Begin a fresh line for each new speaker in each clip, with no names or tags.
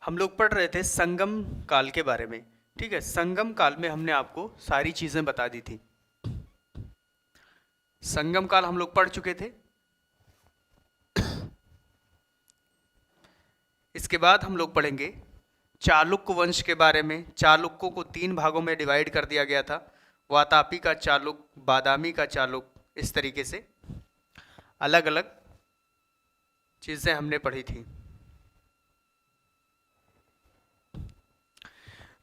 हम लोग पढ़ रहे थे संगम काल के बारे में। ठीक है, संगम काल में हमने आपको सारी चीजें बता दी थी। संगम काल हम लोग पढ़ चुके थे। इसके बाद हम लोग पढ़ेंगे चालुक्य वंश के बारे में। चालुक्यों को 3 भागों में डिवाइड कर दिया गया था, वातापी का चालुक, बादामी का चालुक, इस तरीके से अलग अलग चीजें हमने पढ़ी थी।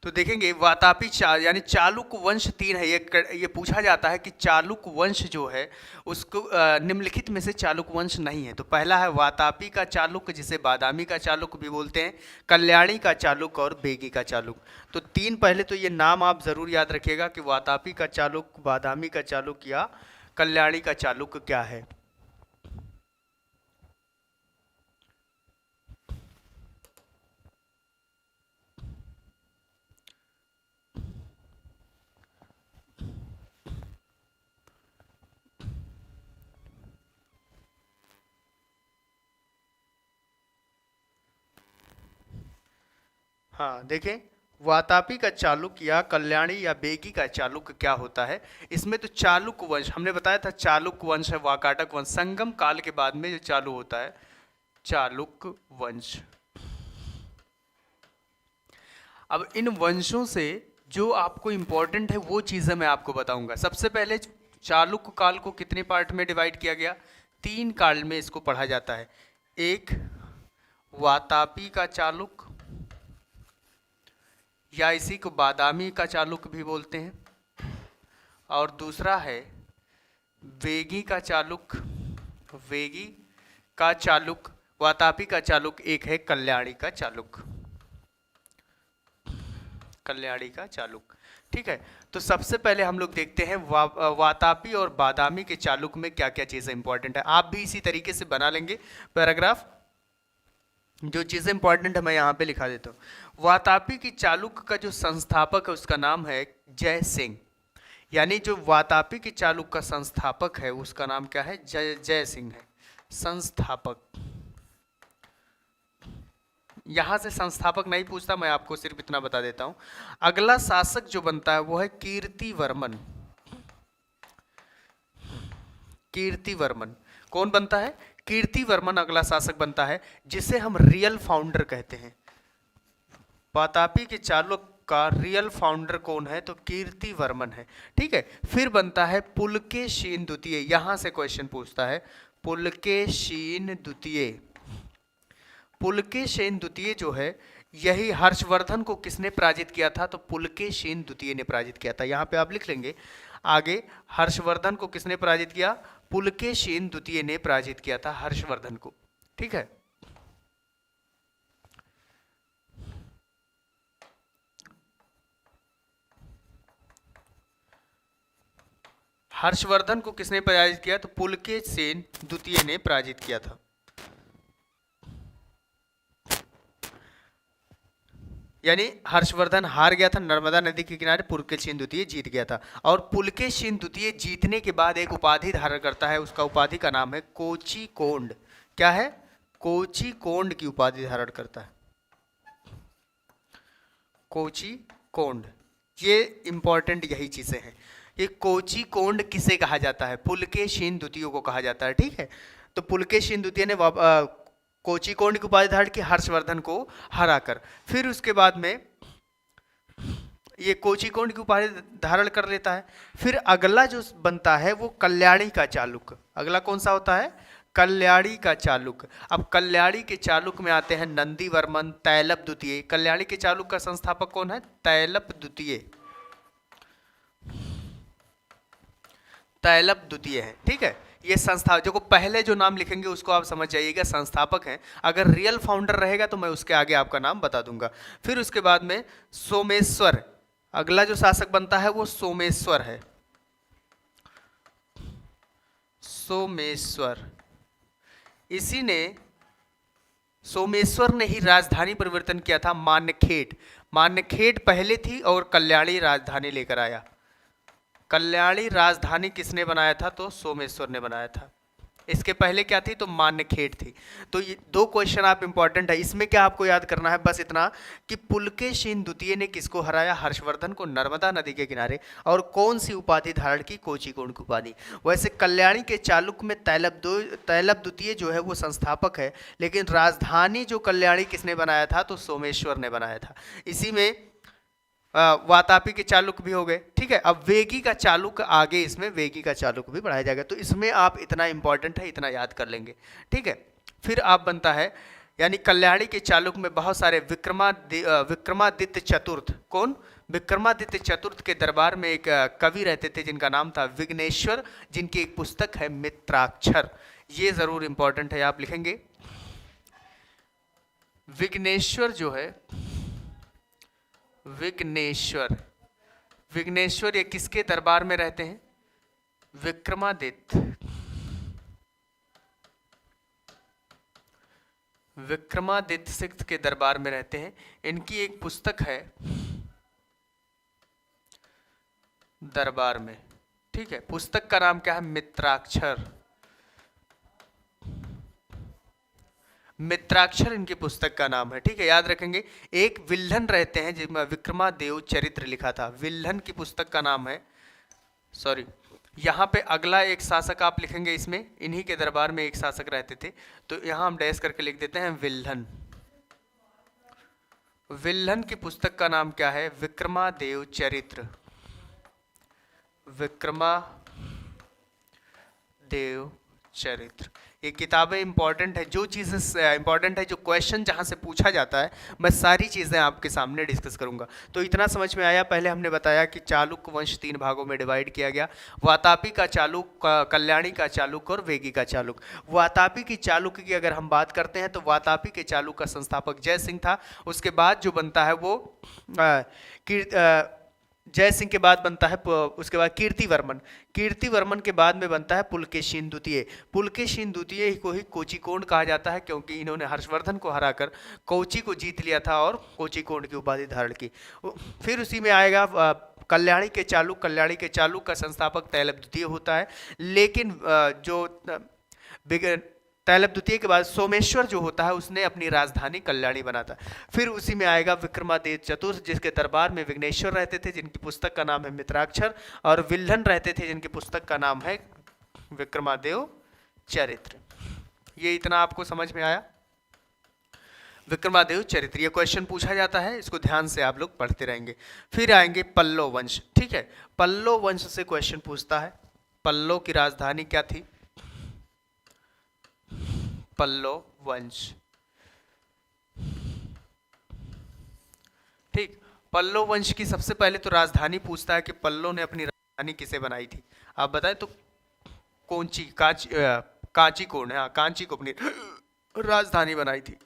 तो देखेंगे वातापी यानी चालुक्य वंश 3 है। ये पूछा जाता है कि चालुक्य वंश जो है उसको निम्नलिखित में से चालुक्य वंश नहीं है। तो पहला है वातापी का चालुक्य, जिसे बादामी का चालुक्य भी बोलते हैं, कल्याणी का चालुक्य और बेगी का चालुक्य। तो 3 पहले तो ये नाम आप जरूर याद रखिएगा कि वातापी का चालुक्य, बादामी का चालुक्य या कल्याणी का चालुक्य क्या है। हाँ देखें, वातापी का चालुक्य या कल्याणी या बेगी का चालुक्य क्या होता है। इसमें तो चालुक्य वंश हमने बताया था, चालुक्य वंश है, वाकाटक वंश संगम काल के बाद में जो चालू होता है चालुक्य वंश। अब इन वंशों से जो आपको इंपॉर्टेंट है वो चीजें मैं आपको बताऊंगा। सबसे पहले चालुक्य काल को कितने पार्ट में डिवाइड किया गया? 3 काल में इसको पढ़ा जाता है। एक वातापी का चालुक्य या इसी को बादामी का चालुक्य भी बोलते हैं, और दूसरा है वेगी का चालुक्य। वेगी का चालुक्य, वातापी का चालुक्य एक है कल्याणी का चालुक्य। कल्याणी का चालुक्य, ठीक है। तो सबसे पहले हम लोग देखते हैं वातापी और बादामी के चालुक्य में क्या क्या चीजें इंपॉर्टेंट है। आप भी इसी तरीके से बना लेंगे पैराग्राफ। जो चीजें इंपॉर्टेंट है मैं यहाँ पे लिखा देता हूँ। वातापी की चालुक्य का जो संस्थापक है उसका नाम है जय सिंह। यानी जो वातापी की चालुक्य का संस्थापक है उसका नाम क्या है? जय सिंह है संस्थापक। यहां से संस्थापक नहीं पूछता, मैं आपको सिर्फ इतना बता देता हूं। अगला शासक जो बनता है वो है कीर्तिवर्मन। कीर्तिवर्मन कौन बनता है? कीर्तिवर्मन अगला शासक बनता है, जिसे हम रियल फाउंडर कहते हैं। वातापी के चालुक्य का रियल फाउंडर कौन है? तो कीर्तिवर्मन है, ठीक है। फिर बनता है पुलकेशीन द्वितीय। यहां से क्वेश्चन पूछता है पुलकेशीन द्वितीय। पुलकेशीन द्वितीय जो है यही हर्षवर्धन को किसने पराजित किया था? तो पुलकेशीन द्वितीय ने पराजित किया था। यहां पे आप लिख लेंगे आगे, हर्षवर्धन को किसने पराजित किया? पुलकेशीन द्वितीय ने पराजित किया था हर्षवर्धन को, ठीक है। हर्षवर्धन को किसने पराजित किया? तो पुलकेशीन द्वितीय ने पराजित किया था। यानी हर्षवर्धन हार गया था नर्मदा नदी के किनारे, पुलकेशीन द्वितीय जीत गया था। और पुलकेशीन द्वितीय जीतने के बाद एक उपाधि धारण करता है, उसका उपाधि का नाम है कोचिकोंड। क्या है? कोचिकोंड की उपाधि धारण करता है, कोचिकोंड। ये इंपॉर्टेंट यही चीजें हैं। ये कोचिकोंड किसे कहा जाता है? पुलकेशीन द्वितीय को कहा जाता है, ठीक है। तो पुलकेशीन द्वितीय ने कोचिकोंड की उपाधि धारण की हर्षवर्धन को हराकर। फिर उसके बाद में ये कोचिकोंड की उपाधि धारण कर लेता है। फिर अगला जो बनता है वो कल्याणी का चालुक्य। अगला कौन सा होता है? कल्याणी का चालुक्य। अब कल्याणी के चालुक्य में आते हैं नंदीवर्मन, तैलप द्वितीय। कल्याणी के चालुक्य का संस्थापक कौन है? तैलप द्वितीय। तैलप द्वितीय है, ठीक है। ये संस्था जो को पहले जो नाम लिखेंगे उसको आप समझ जाइएगा, संस्थापक हैं। अगर रियल फाउंडर रहेगा तो मैं उसके आगे आपका नाम बता दूंगा। फिर उसके बाद में सोमेश्वर, अगला जो शासक बनता है वो सोमेश्वर है। सोमेश्वर, इसी ने, सोमेश्वर ने ही राजधानी परिवर्तन किया था मान्यखेड़। मान्यखेड़ पहले थी और कल्याणी राजधानी लेकर आया। कल्याणी राजधानी किसने बनाया था? तो सोमेश्वर ने बनाया था। इसके पहले क्या थी? तो मान्यखेड़ थी। तो ये दो क्वेश्चन आप इंपॉर्टेंट है, इसमें क्या आपको याद करना है? बस इतना कि पुलकेशिन द्वितीय ने किसको हराया? हर्षवर्धन को, नर्मदा नदी के किनारे। और कौन सी उपाधि धारण की? कोचिकोण की उपाधि। वैसे कल्याणी के चालुक्य में तैलप द्वितीय जो है वो संस्थापक है, लेकिन राजधानी जो कल्याणी किसने बनाया था? तो सोमेश्वर ने बनाया था। इसी में वातापी के चालुक भी हो गए, ठीक है। अब वेगी का चालुक आगे, इसमें वेगी का चालुक भी बढ़ाया जाएगा। तो इसमें आप इतना इंपॉर्टेंट है, इतना याद कर लेंगे, ठीक है। फिर आप बनता है, यानी कल्याणी के चालुक में बहुत सारे विक्रमादित्य चतुर्थ। कौन? विक्रमादित्य चतुर्थ के दरबार में एक कवि रहते थे जिनका नाम था विघ्नेश्वर, जिनकी एक पुस्तक है मित्राक्षर। ये जरूर इंपॉर्टेंट है, आप लिखेंगे। विघ्नेश्वर जो है, विघ्नेश्वर, विघ्नेश्वर ये किसके दरबार में रहते हैं? विक्रमादित्य, विक्रमादित्य सिक्स्थ के दरबार में रहते हैं। इनकी एक पुस्तक है दरबार में, ठीक है। पुस्तक का नाम क्या है? मित्राक्षर। मित्राक्षर इनकी पुस्तक का नाम है, ठीक है, याद रखेंगे। एक विल्हन रहते हैं जिसमें विक्रमादेव चरित्र लिखा था, विल्हन की पुस्तक का नाम है, सॉरी। यहाँ पे अगला एक शासक आप लिखेंगे, इसमें इन्हीं के दरबार में एक शासक रहते थे, तो यहाँ हम डैश करके लिख देते हैं विल्हन। विल्हन की पुस्तक का नाम क्या है? विक्रमादेव चरित्र, विक्रमादेव चरित्र। ये किताबें इंपॉर्टेंट है, जो चीज़ें इंपॉर्टेंट है, जो क्वेश्चन जहाँ से पूछा जाता है, मैं सारी चीज़ें आपके सामने डिस्कस करूंगा। तो इतना समझ में आया। पहले हमने बताया कि चालुक्य वंश 3 भागों में डिवाइड किया गया, वातापी का चालुक्य, कल्याणी का चालुक्य और वेगी का चालुक्य। वातापी की चालुक्य की अगर हम बात करते हैं तो वातापी के चालुक्य का संस्थापक जय सिंह था। उसके बाद जो बनता है वो जय सिंह के बाद बनता है, उसके बाद कीर्तिवर्मन, कीर्तिवर्मन के बाद में बनता है पुलकेशिन द्वितीय। पुलकेशिन द्वितीय को ही कोचिकोण कहा जाता है, क्योंकि इन्होंने हर्षवर्धन को हराकर कोची को जीत लिया था और कोचिकोण की उपाधि धारण की। फिर उसी में आएगा कल्याणी के चालुक्य, कल्याणी के चालुक्य का संस्थापक तैलप द्वितीय होता है, लेकिन जो तैलप द्वितीय के बाद सोमेश्वर जो होता है उसने अपनी राजधानी कल्याणी बनाता। फिर उसी में आएगा विक्रमादित्य चतुर्थ, जिसके दरबार में विघ्नेश्वर रहते थे, जिनकी पुस्तक का नाम है मित्राक्षर, और विल्हन रहते थे, जिनकी पुस्तक का नाम है विक्रमादेव चरित्र। ये इतना आपको समझ में आया? विक्रमादेव चरित्र, ये क्वेश्चन पूछा जाता है, इसको ध्यान से आप लोग पढ़ते रहेंगे। फिर आएंगे पल्लव वंश, ठीक है। पल्लव वंश से क्वेश्चन पूछता है, पल्लव की राजधानी क्या थी? पल्लव वंश, ठीक। पल्लव वंश की सबसे पहले तो राजधानी पूछता है कि पल्लव ने अपनी राजधानी किसे बनाई थी? आप बताएं तो कौनची, कांची कौन है? कांची को अपनी राजधानी बनाई थी।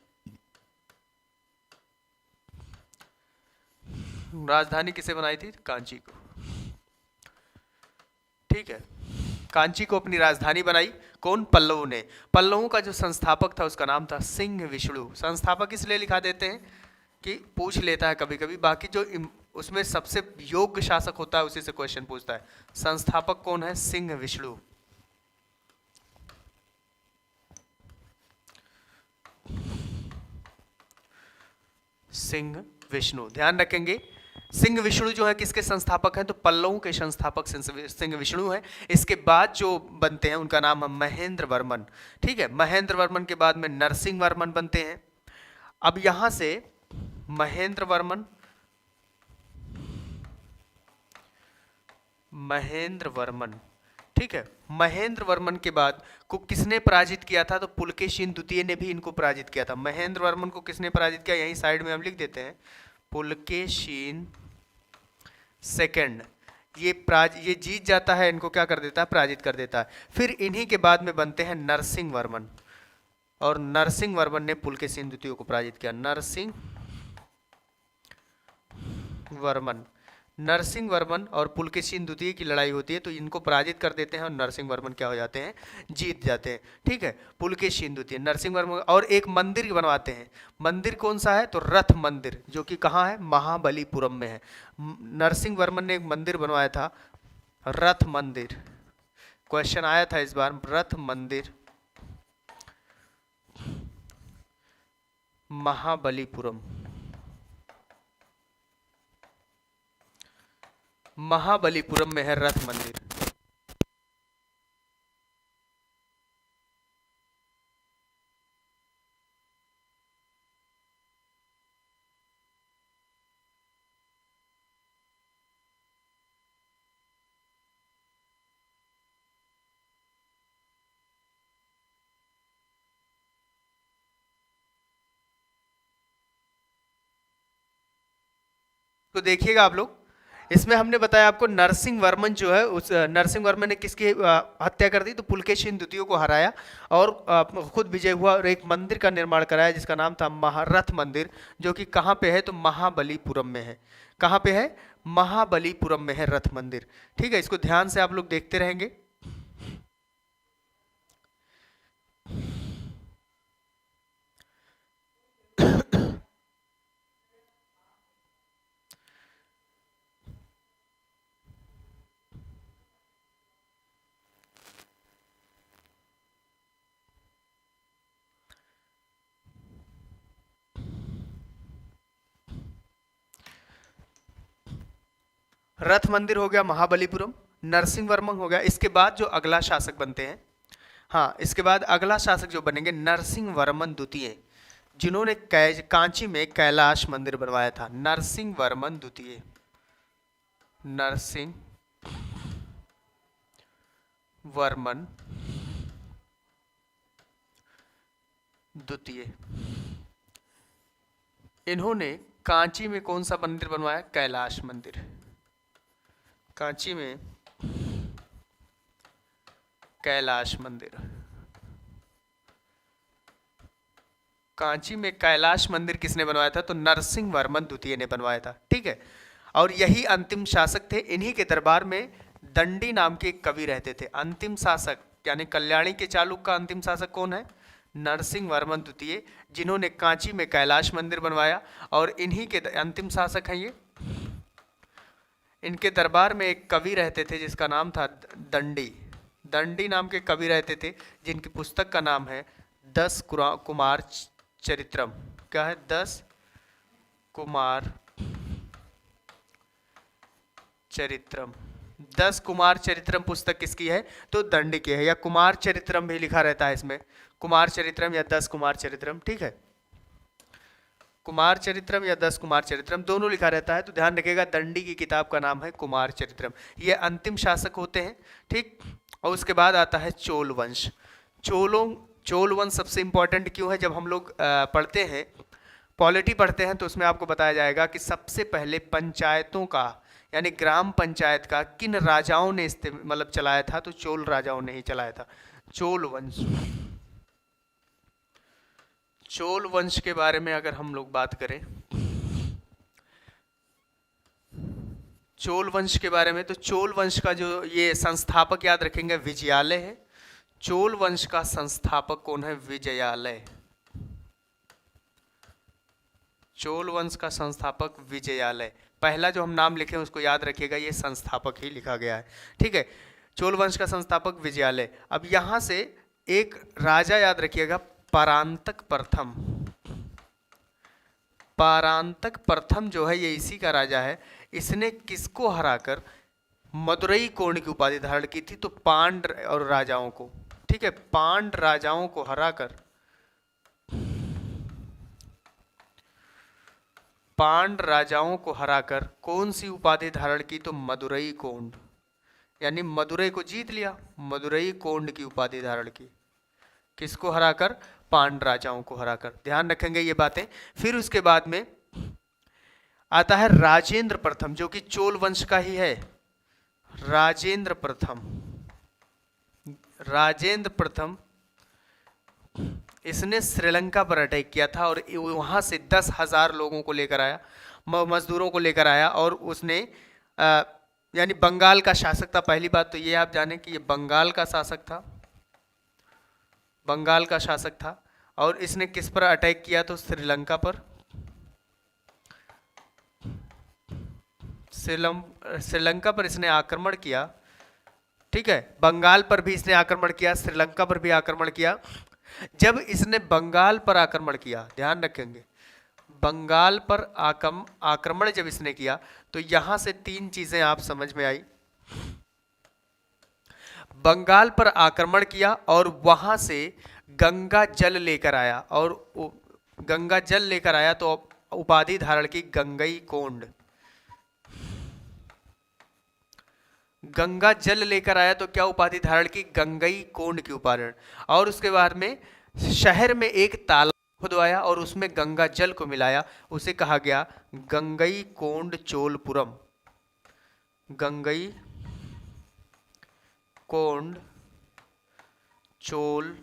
राजधानी किसे बनाई थी? कांची को, ठीक है। कांची को अपनी राजधानी बनाई कौन? पल्लवों ने। पल्लवों का जो संस्थापक था उसका नाम था सिंह विष्णु। संस्थापक इसलिए लिखा देते हैं कि पूछ लेता है कभी कभी, बाकी जो उसमें सबसे योग्य शासक होता है उसी से क्वेश्चन पूछता है। संस्थापक कौन है? सिंह विष्णु। सिंह विष्णु, ध्यान रखेंगे। सिंह विष्णु जो है किसके संस्थापक हैं? तो पल्लवों के संस्थापक सिंह विष्णु है। इसके बाद जो बनते हैं उनका नाम है महेंद्र वर्मन, ठीक है। महेंद्र वर्मन के बाद में नरसिंह वर्मन बनते हैं। अब यहां से महेंद्र वर्मन, महेंद्र वर्मन, ठीक है। महेंद्र वर्मन के बाद को किसने पराजित किया था? तो पुलकेशिन द्वितीय ने भी इनको पराजित किया था। महेंद्र वर्मन को किसने पराजित किया? यहीं साइड में हम लिख देते हैं, पुलकेशिन सेकंड। ये जीत जाता है, इनको क्या कर देता है? पराजित कर देता है। फिर इन्हीं के बाद में बनते हैं नरसिंह वर्मन, और नरसिंह वर्मन ने पुलकेशिन द्वितीय को पराजित किया। नरसिंह वर्मन, नरसिंह वर्मन और पुलकेशिन द्वितीय की लड़ाई होती है, तो इनको पराजित कर देते हैं और नरसिंह वर्मन क्या हो जाते हैं? जीत जाते हैं, ठीक है। पुलकेशिन द्वितीय, नरसिंह वर्मन, और एक मंदिर बनवाते हैं। मंदिर कौन सा है? तो रथ मंदिर, जो कि कहाँ है? महाबलीपुरम में है। नरसिंह वर्मन ने एक मंदिर बनवाया था, रथ मंदिर। क्वेश्चन आया था इस बार, रथ मंदिर महाबलीपुरम। महाबलीपुरम में है रथ मंदिर। तो देखिएगा आप लोग, इसमें हमने बताया आपको नरसिंह वर्मन जो है, उस नरसिंह वर्मन ने किसकी हत्या कर दी, तो पुलकेशिन द्वितीय को हराया और खुद विजय हुआ और एक मंदिर का निर्माण कराया जिसका नाम था महारथ मंदिर, जो कि कहाँ पे है, तो महाबलीपुरम में है। कहाँ पे है, महाबलीपुरम में है रथ मंदिर। ठीक है, इसको ध्यान से आप लोग देखते रहेंगे। रथ मंदिर हो गया महाबलीपुरम, नरसिंह वर्मन हो गया। इसके बाद जो अगला शासक बनते हैं, हाँ, इसके बाद अगला शासक जो बनेंगे नरसिंह वर्मन द्वितीय, जिन्होंने कांची में कैलाश मंदिर बनवाया था। नरसिंह वर्मन द्वितीय, नरसिंह वर्मन द्वितीय, इन्होंने कांची में कौन सा मंदिर बनवाया, कैलाश मंदिर। कांची में कैलाश मंदिर, कांची में कैलाश मंदिर किसने बनवाया था, तो नरसिंह वर्मन द्वितीय ने बनवाया था। ठीक है, और यही अंतिम शासक थे। इन्हीं के दरबार में दंडी नाम के एक कवि रहते थे। अंतिम शासक यानी कल्याणी के चालुक्य का अंतिम शासक कौन है, नरसिंह वर्मन द्वितीय, जिन्होंने कांची में कैलाश मंदिर बनवाया और इन्हीं के अंतिम शासक हैं ये। इनके दरबार में एक कवि रहते थे जिसका नाम था दंडी। दंडी नाम के कवि रहते थे जिनकी पुस्तक का नाम है 10 कुमार चरित्रम। क्या है, 10 कुमार चरित्रम। 10 कुमार चरित्रम पुस्तक किसकी है, तो दंडी की है, या कुमार चरित्रम भी लिखा रहता है इसमें, कुमार चरित्रम या 10 कुमार चरित्रम। ठीक है, कुमार चरित्रम या 10 कुमार चरित्रम दोनों लिखा रहता है। तो ध्यान रखिएगा, दंडी की किताब का नाम है कुमार चरित्रम। ये अंतिम शासक होते हैं। ठीक, और उसके बाद आता है चोल वंश। चोल वंश सबसे इंपॉर्टेंट क्यों है, जब हम लोग पढ़ते हैं, पॉलिटी पढ़ते हैं, तो उसमें आपको बताया जाएगा कि सबसे पहले पंचायतों का यानी ग्राम पंचायत का किन राजाओं ने मतलब चलाया था, तो चोल राजाओं ने ही चलाया था। चोल वंश, चोल वंश के बारे में अगर हम लोग बात करें, चोल वंश के बारे में, तो चोल वंश का जो ये संस्थापक याद रखेंगे विजयालय है। चोल वंश का संस्थापक कौन है, विजयालय। चोल वंश का संस्थापक विजयालय। पहला जो हम नाम लिखे उसको याद रखिएगा, ये संस्थापक ही लिखा गया है। ठीक है, चोल वंश का संस्थापक विजयालय। अब यहां से एक राजा याद रखिएगा, परांतक प्रथम। परांतक प्रथम जो है ये इसी का राजा है। इसने किसको हराकर मदुरई कोण की उपाधि धारण की थी, तो पांड और राजाओं को। ठीक है, पांड राजाओं को हराकर, पांड राजाओं को हराकर कौन सी उपाधि धारण की, तो मदुरई कोंड, यानी मदुरई को जीत लिया, मदुरई कोंड की उपाधि धारण की। किसको हराकर, पांड राजाओं को हराकर। ध्यान रखेंगे ये बातें। फिर उसके बाद में आता है राजेंद्र प्रथम, जो कि चोल वंश का ही है। राजेंद्र प्रथम, राजेंद्र प्रथम, इसने श्रीलंका पर अटैक किया था और वहां से 10,000 लोगों को लेकर आया, मजदूरों को लेकर आया, और उसने यानी बंगाल का शासक था। पहली बात तो ये आप जाने कि ये बंगाल का शासक था, बंगाल का शासक था। और इसने किस पर अटैक किया, तो श्रीलंका पर। श्रीलंका पर इसने आक्रमण किया। ठीक है, बंगाल पर भी इसने आक्रमण किया, श्रीलंका पर भी आक्रमण किया। जब इसने बंगाल पर आक्रमण किया, ध्यान रखेंगे, बंगाल पर आक्रमण जब इसने किया तो यहां से तीन चीजें आप समझ में आई। बंगाल पर आक्रमण किया और वहां से गंगा जल लेकर आया, और गंगा जल लेकर आया तो उपाधि धारण की गंगई कोंड। गंगा जल लेकर आया तो क्या उपाधि धारण की? गंगई कोंड की उपाधि। और उसके बाद में शहर में एक तालाब खुदवाया और उसमें गंगा जल को मिलाया, उसे कहा गया गंगई कोंड चोलपुरम। गंगई कोंड चोलपुरम,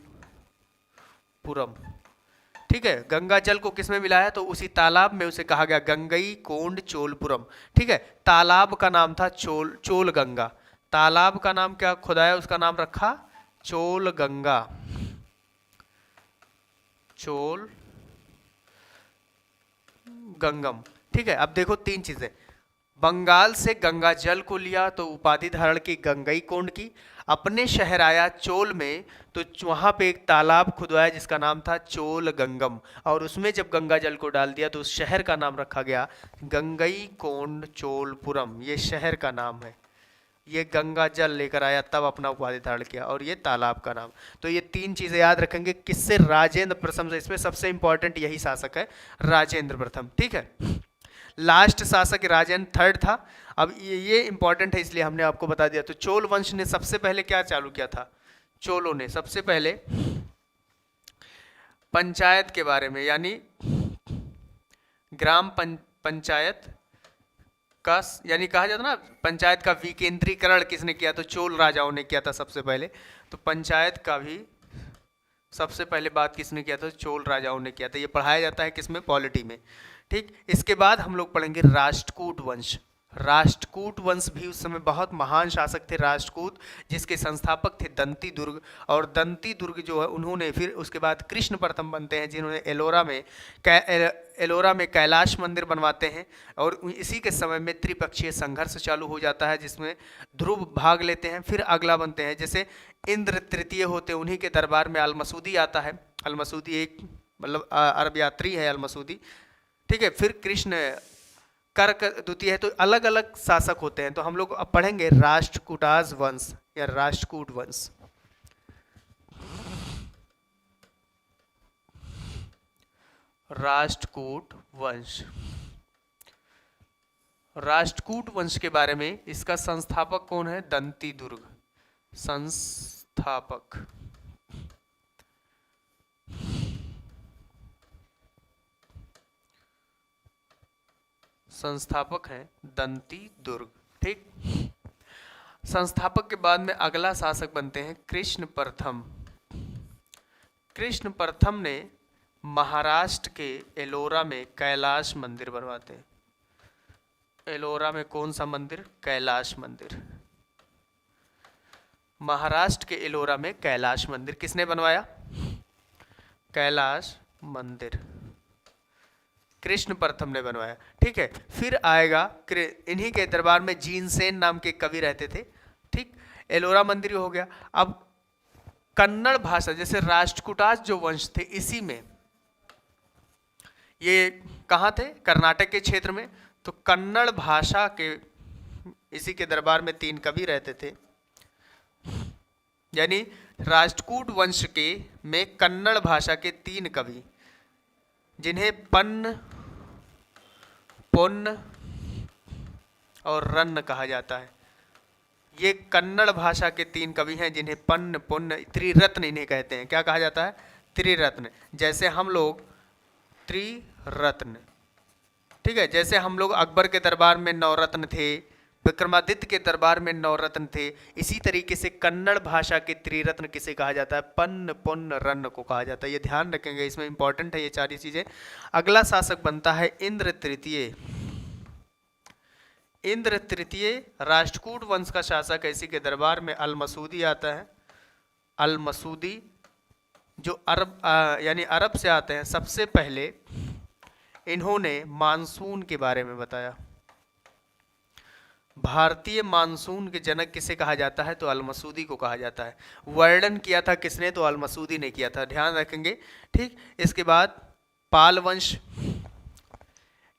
ठीक है। गंगा जल को किसमें मिलाया? तो उसी तालाब में, उसे कहा गया गंगई कोंड चोलपुरम, ठीक है। तालाब का नाम था चोल गंगा। तालाब का नाम क्या खुदाया? उसका नाम रखा चोल गंगा, चोल गंगम, ठीक है। अब देखो तीन चीजें, बंगाल से गंगा जल को लिया तो उपाधि धारण की गंगई कोंड की, अपने शहर आया चोल में तो वहां पे एक तालाब खुदवाया जिसका नाम था चोल गंगम, और उसमें जब गंगा जल को डाल दिया तो उस शहर का नाम रखा गया गंगई कोंड चोलपुरम। ये शहर का नाम है। ये गंगा जल लेकर आया तब अपना उपाधि धारण किया, और ये तालाब का नाम। तो ये तीन चीजें याद रखेंगे किससे? राजेंद्र प्रथम से। इसमें सबसे इंपॉर्टेंट यही शासक है, राजेंद्र प्रथम, ठीक है। लास्ट शासक राजेंद्र थर्ड था। अब ये इंपॉर्टेंट है इसलिए हमने आपको बता दिया। तो चोल वंश ने सबसे पहले क्या चालू किया था? चोलों ने सबसे पहले पंचायत के बारे में, यानी ग्राम पंचायत का, यानी कहा जाता ना पंचायत का विकेंद्रीकरण किसने किया? तो चोल राजाओं ने किया था सबसे पहले। तो पंचायत का भी सबसे पहले बात किसने किया था? चोल राजाओं ने किया था। ये पढ़ाया जाता है किसमें? पॉलिटी में, ठीक। इसके बाद हम लोग पढ़ेंगे राष्ट्रकूट वंश। राष्ट्रकूट वंश भी उस समय बहुत महान शासक थे राष्ट्रकूट, जिसके संस्थापक थे दंती दुर्ग। और दंती दुर्ग जो है उन्होंने फिर उसके बाद कृष्ण प्रथम बनते हैं, जिन्होंने एलोरा में कैलाश मंदिर बनवाते हैं। और इसी के समय में त्रिपक्षीय संघर्ष चालू हो जाता है जिसमें ध्रुव भाग लेते हैं। फिर अगला बनते हैं, जैसे इंद्र तृतीय होते, उन्हीं के दरबार में अलमसूदी आता है। अलमसूदी एक मतलब अरब यात्री है अलमसूदी, ठीक है। फिर कृष्ण कर्क द्वितीय है। तो अलग अलग शासक होते हैं। तो हम लोग अब पढ़ेंगे राष्ट्रकूटाज वंश या राष्ट्रकूट वंश। राष्ट्रकूट वंश, राष्ट्रकूट वंश के बारे में, इसका संस्थापक कौन है? दंती दुर्ग, संस्थापक। संस्थापक हैं दंती दुर्ग, ठीक। संस्थापक के बाद में अगला शासक बनते हैं कृष्ण प्रथम। कृष्ण प्रथम ने महाराष्ट्र के एलोरा में कैलाश मंदिर बनवाते हैं। एलोरा में कौन सा मंदिर? कैलाश मंदिर। महाराष्ट्र के एलोरा में कैलाश मंदिर किसने बनवाया? कैलाश मंदिर कृष्ण प्रथम ने बनवाया, ठीक है। फिर आएगा इन्हीं के दरबार में जीनसेन नाम के कवि रहते थे, ठीक। एलोरा मंदिर हो गया। अब कन्नड़ भाषा, जैसे राष्ट्रकूटाज जो वंश थे, इसी में ये कहाँ थे? कर्नाटक के क्षेत्र में। तो कन्नड़ भाषा के इसी के दरबार में तीन कवि रहते थे, यानी राष्ट्रकूट वंश के में कन्नड़ भाषा के तीन कवि, जिन्हें पन्न, पुन्न और रन्न कहा जाता है। ये कन्नड़ भाषा के तीन कवि हैं जिन्हें पन्न, पुन्न, त्रिरत्न इन्हें कहते हैं। क्या कहा जाता है? त्रिरत्न। जैसे हम लोग त्रिरत्न, ठीक है। जैसे हम लोग अकबर के दरबार में नवरत्न थे, विक्रमादित्य के दरबार में नवरत्न थे, इसी तरीके से कन्नड़ भाषा के त्रिरत्न किसे कहा जाता है? पन्न, पुन्न, रन्न को कहा जाता है। ये ध्यान रखेंगे, इसमें इंपॉर्टेंट है ये सारी चीजें। अगला शासक बनता है इंद्र तृतीय। इंद्र तृतीय राष्ट्रकूट वंश का शासक है। इसी के दरबार में अलमसूदी आता है। अलमसूदी जो अरब यानी अरब से आते हैं। सबसे पहले इन्होंने मानसून के बारे में बताया। भारतीय मानसून के जनक किसे कहा जाता है? तो अल-मसूदी को कहा जाता है। वर्णन किया था किसने? तो अल-मसूदी ने किया था, ध्यान रखेंगे। ठीक, इसके बाद पाल वंश,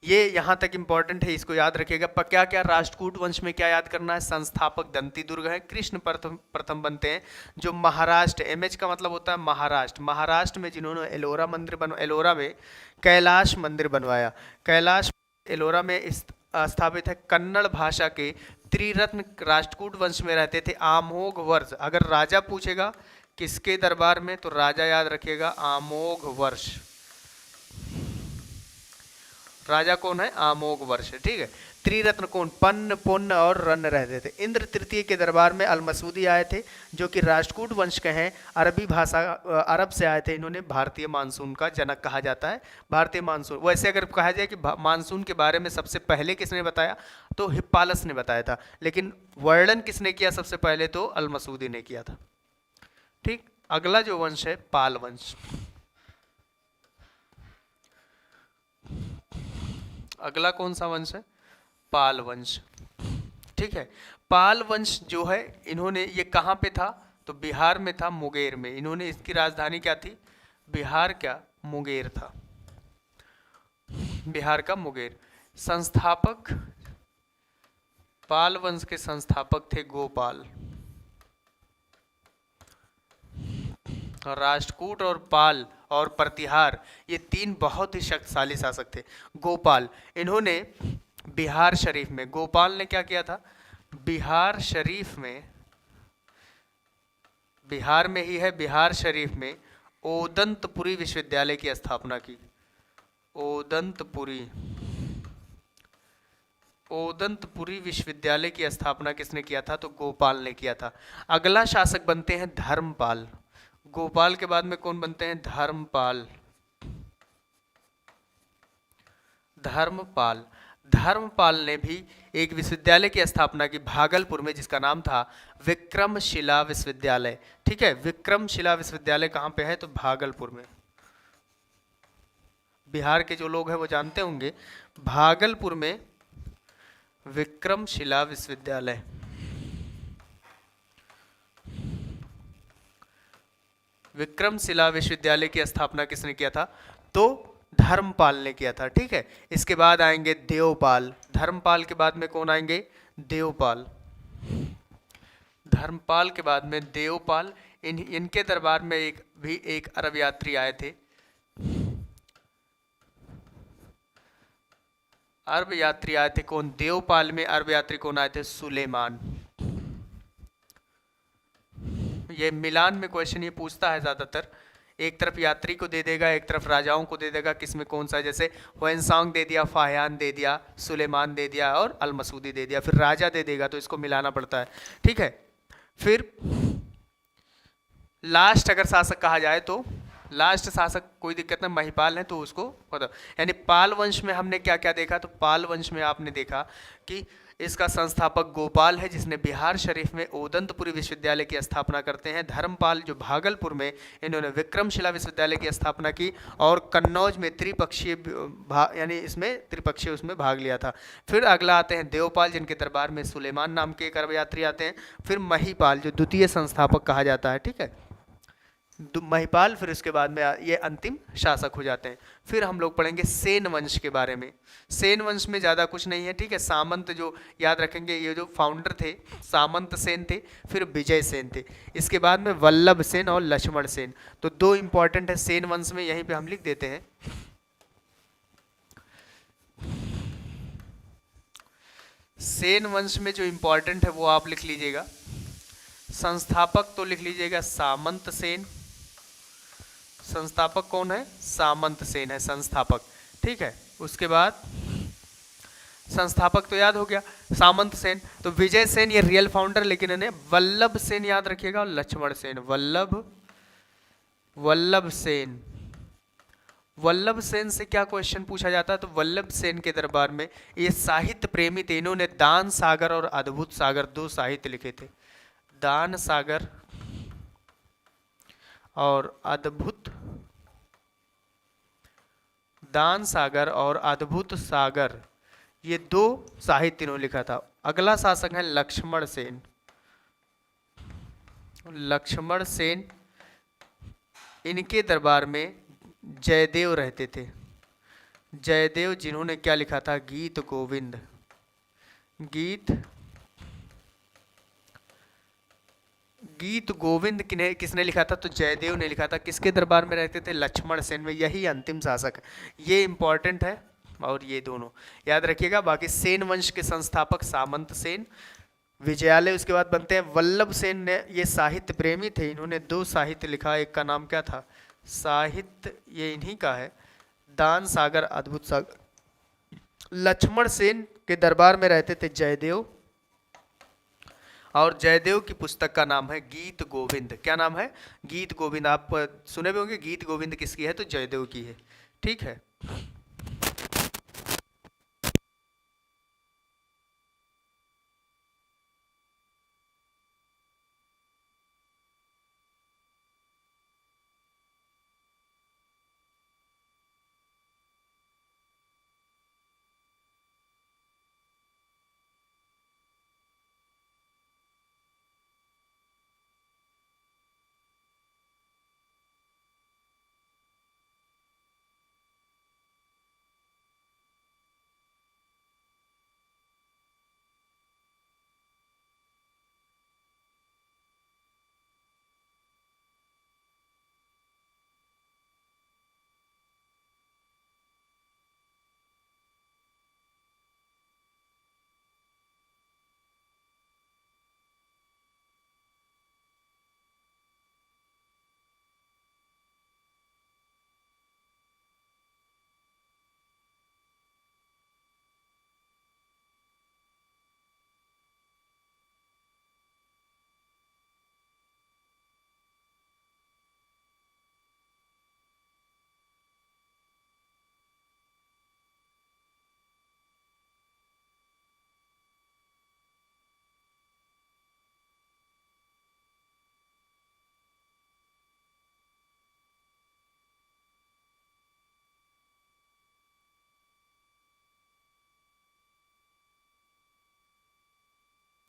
ये यहाँ तक इम्पोर्टेंट है, इसको याद रखिएगा। क्या क्या राष्ट्रकूट वंश में क्या याद करना है? संस्थापक दंती दुर्ग है, कृष्ण प्रथम प्रथम बनते हैं। जो महाराष्ट्र, एमएच का मतलब होता है महाराष्ट्र, महाराष्ट्र में जिन्होंने एलोरा मंदिर एलोरा में कैलाश मंदिर बनवाया, कैलाश एलोरा में स्थापित है। कन्नड़ भाषा के त्रिरत्न राष्ट्रकूट वंश में रहते थे। आमोघ वर्ष, अगर राजा पूछेगा किसके दरबार में, तो राजा याद रखिएगा आमोघ वर्ष। राजा कौन है? आमोघ वर्ष, ठीक है। त्रिरत्न कौन? पन्न, पुन्न और रन्न रहते थे। इंद्र तृतीय के दरबार में अल-मसूदी आए थे, जो कि राष्ट्रकूट वंश के हैं, अरबी भाषा, अरब से आए थे। इन्होंने भारतीय मानसून का जनक कहा जाता है। भारतीय मानसून, वैसे अगर कहा जाए कि मानसून के बारे में सबसे पहले किसने बताया, तो हिप्पालस ने बताया था, लेकिन वर्णन किसने किया सबसे पहले? तो अल-मसूदी ने किया था। ठीक, अगला जो वंश है पाल वंश। अगला कौन सा वंश है? पाल वंश, ठीक है। पाल वंश जो है, इन्होंने, ये कहाँ पे था? तो बिहार में था, मुंगेर में। इन्होंने, इसकी राजधानी क्या थी? बिहार क्या? मुंगेर था, बिहार का मुंगेर। संस्थापक, पाल वंश के संस्थापक थे गोपाल। राष्ट्रकूट और पाल और प्रतिहार, ये तीन बहुत ही शक्तिशाली शासक थे। गोपाल, इन्होंने बिहार शरीफ में, गोपाल ने क्या किया था? बिहार शरीफ में, बिहार में ही है, बिहार शरीफ में ओदंतपुरी विश्वविद्यालय की स्थापना की। ओदंतपुरी, ओदंतपुरी विश्वविद्यालय की स्थापना किसने किया था? तो गोपाल ने किया था। अगला शासक बनते हैं धर्मपाल। गोपाल के बाद में कौन बनते हैं? धर्मपाल। धर्मपाल, धर्मपाल ने भी एक विश्वविद्यालय की स्थापना की भागलपुर में, जिसका नाम था विक्रमशिला विश्वविद्यालय। ठीक है, विक्रमशिला विश्वविद्यालय कहाँ पे है? तो भागलपुर में। बिहार के जो लोग हैं वो जानते होंगे, भागलपुर में विक्रमशिला विश्वविद्यालय। विक्रमशिला विश्वविद्यालय की स्थापना किसने किया था? तो धर्मपाल ने किया था। ठीक है, इसके बाद आएंगे देवपाल। धर्मपाल के बाद में कौन आएंगे? देवपाल। धर्मपाल के बाद में देवपाल। इनके दरबार में एक अरब यात्री आए थे। अरब यात्री आए थे, कौन? देवपाल में अरब यात्री कौन आए थे? सुलेमान। ये मिलान में क्वेश्चन ये पूछता है ज्यादातर, एक तरफ यात्री को दे देगा, एक तरफ राजाओं को दे देगा, किसमें कौन सा? जैसे हुएनसांग दे दिया, फाहियान दे दिया, सुलेमान दे दिया और अल-मसूदी दे दिया, फिर राजा दे देगा, तो इसको मिलाना पड़ता है। ठीक है, फिर लास्ट अगर शासक कहा जाए तो लास्ट शासक कोई दिक्कत नहीं, महिपाल है तो उसको मतलब, यानी पाल वंश में हमने क्या क्या देखा? तो पाल वंश में आपने देखा कि इसका संस्थापक गोपाल है, जिसने बिहार शरीफ में ओदंतपुरी विश्वविद्यालय की स्थापना करते हैं। धर्मपाल जो भागलपुर में, इन्होंने विक्रमशिला विश्वविद्यालय की स्थापना की और कन्नौज में त्रिपक्षीय यानी इसमें त्रिपक्षीय उसमें भाग लिया था। फिर अगला आते हैं देवपाल, जिनके दरबार में सुलेमान नाम के एक अरब यात्री आते हैं। फिर महिपाल जो द्वितीय संस्थापक कहा जाता है। ठीक है, महिपाल, फिर इसके बाद में ये अंतिम शासक हो जाते हैं। फिर हम लोग पढ़ेंगे सेन वंश के बारे में। सेन वंश में ज़्यादा कुछ नहीं है। ठीक है, सामंत जो याद रखेंगे, ये जो फाउंडर थे सामंत सेन थे, फिर विजय सेन थे, इसके बाद में वल्लभ सेन और लक्ष्मण सेन। तो दो इंपॉर्टेंट है सेन वंश में, यहीं पे हम लिख देते हैं। सेन वंश में जो इंपॉर्टेंट है वो आप लिख लीजिएगा। संस्थापक तो लिख लीजिएगा सामंत सेन। संस्थापक कौन है? सामंत सेन है संस्थापक। ठीक है, उसके बाद संस्थापक तो याद हो गया सामंत सेन। तो विजय सेन ये रियल फाउंडर, लेकिन इन्हें वल्लभ सेन याद रखिएगा और लक्ष्मण सेन। वल्लभ सेन। वल्लभ सेन से क्या क्वेश्चन पूछा जाता है? तो वल्लभ सेन के दरबार में ये साहित्य प्रेमी थे। इन्होंने दान सागर और अद्भुत सागर दो साहित्य लिखे थे। दान सागर और अद्भुत, दान सागर और अद्भुत सागर, ये दो साहित्य इन्होंने लिखा था। अगला शासक है लक्ष्मण सेन। लक्ष्मण सेन, इनके दरबार में जयदेव रहते थे। जयदेव जिन्होंने क्या लिखा था, गीत गोविंद। गीत गीत गोविंद किसने लिखा था, तो जयदेव ने लिखा था। किसके दरबार में रहते थे, लक्ष्मण सेन में। यही अंतिम शासक है, ये इंपॉर्टेंट है और ये दोनों याद रखिएगा। बाकी सेन वंश के संस्थापक सामंत सेन, विजयालय उसके बाद बनते हैं। वल्लभ सेन ने, ये साहित्य प्रेमी थे, इन्होंने दो साहित्य लिखा। एक का नाम क्या था, साहित्य ये इन्हीं का है, दान सागर अद्भुत सागर। लक्ष्मण सेन के दरबार में रहते थे जयदेव, और जयदेव की पुस्तक का नाम है गीत गोविंद। क्या नाम है, गीत गोविंद। आप सुने भी होंगे, गीत गोविंद किसकी है, तो जयदेव की है। ठीक है।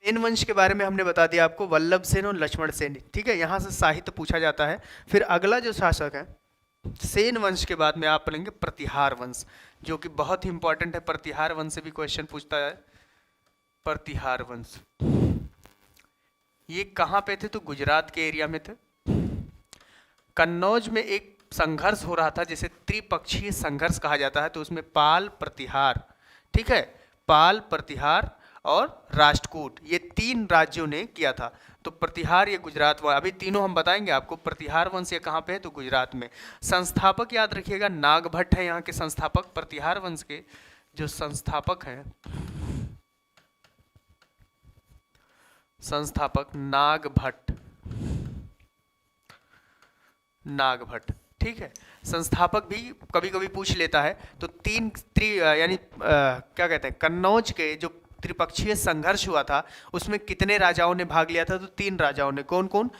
सेन वंश के बारे में हमने बता दिया आपको, वल्लभ सेन और लक्ष्मण सेन। ठीक है, यहाँ से साहित्य पूछा जाता है। फिर अगला जो शासक है सेन वंश के बाद में आप पढ़ेंगे प्रतिहार वंश, जो कि बहुत ही इंपॉर्टेंट है। प्रतिहार वंश से भी क्वेश्चन पूछता है। प्रतिहार वंश ये कहाँ पे थे, तो गुजरात के एरिया में थे। कन्नौज में एक संघर्ष हो रहा था जिसे त्रिपक्षीय संघर्ष कहा जाता है। तो उसमें पाल, प्रतिहार, ठीक है, पाल, प्रतिहार और राष्ट्रकूट, ये तीन राज्यों ने किया था। तो प्रतिहार ये गुजरात, अभी तीनों हम बताएंगे आपको। प्रतिहार वंश ये कहाँ पे है, तो गुजरात में। संस्थापक याद रखिएगा नागभट्ट है यहाँ के संस्थापक। प्रतिहार वंश के जो संस्थापक हैं, संस्थापक नागभट्ट। नागभट्ट, ठीक है। संस्थापक भी कभी कभी पूछ लेता है। तो तीन यानी क्या कहते हैं, कन्नौज के जो त्रिपक्षीय संघर्ष हुआ था उसमें कितने राजाओं ने भाग लिया था, तो तीन राजाओं ने। कौन कौन,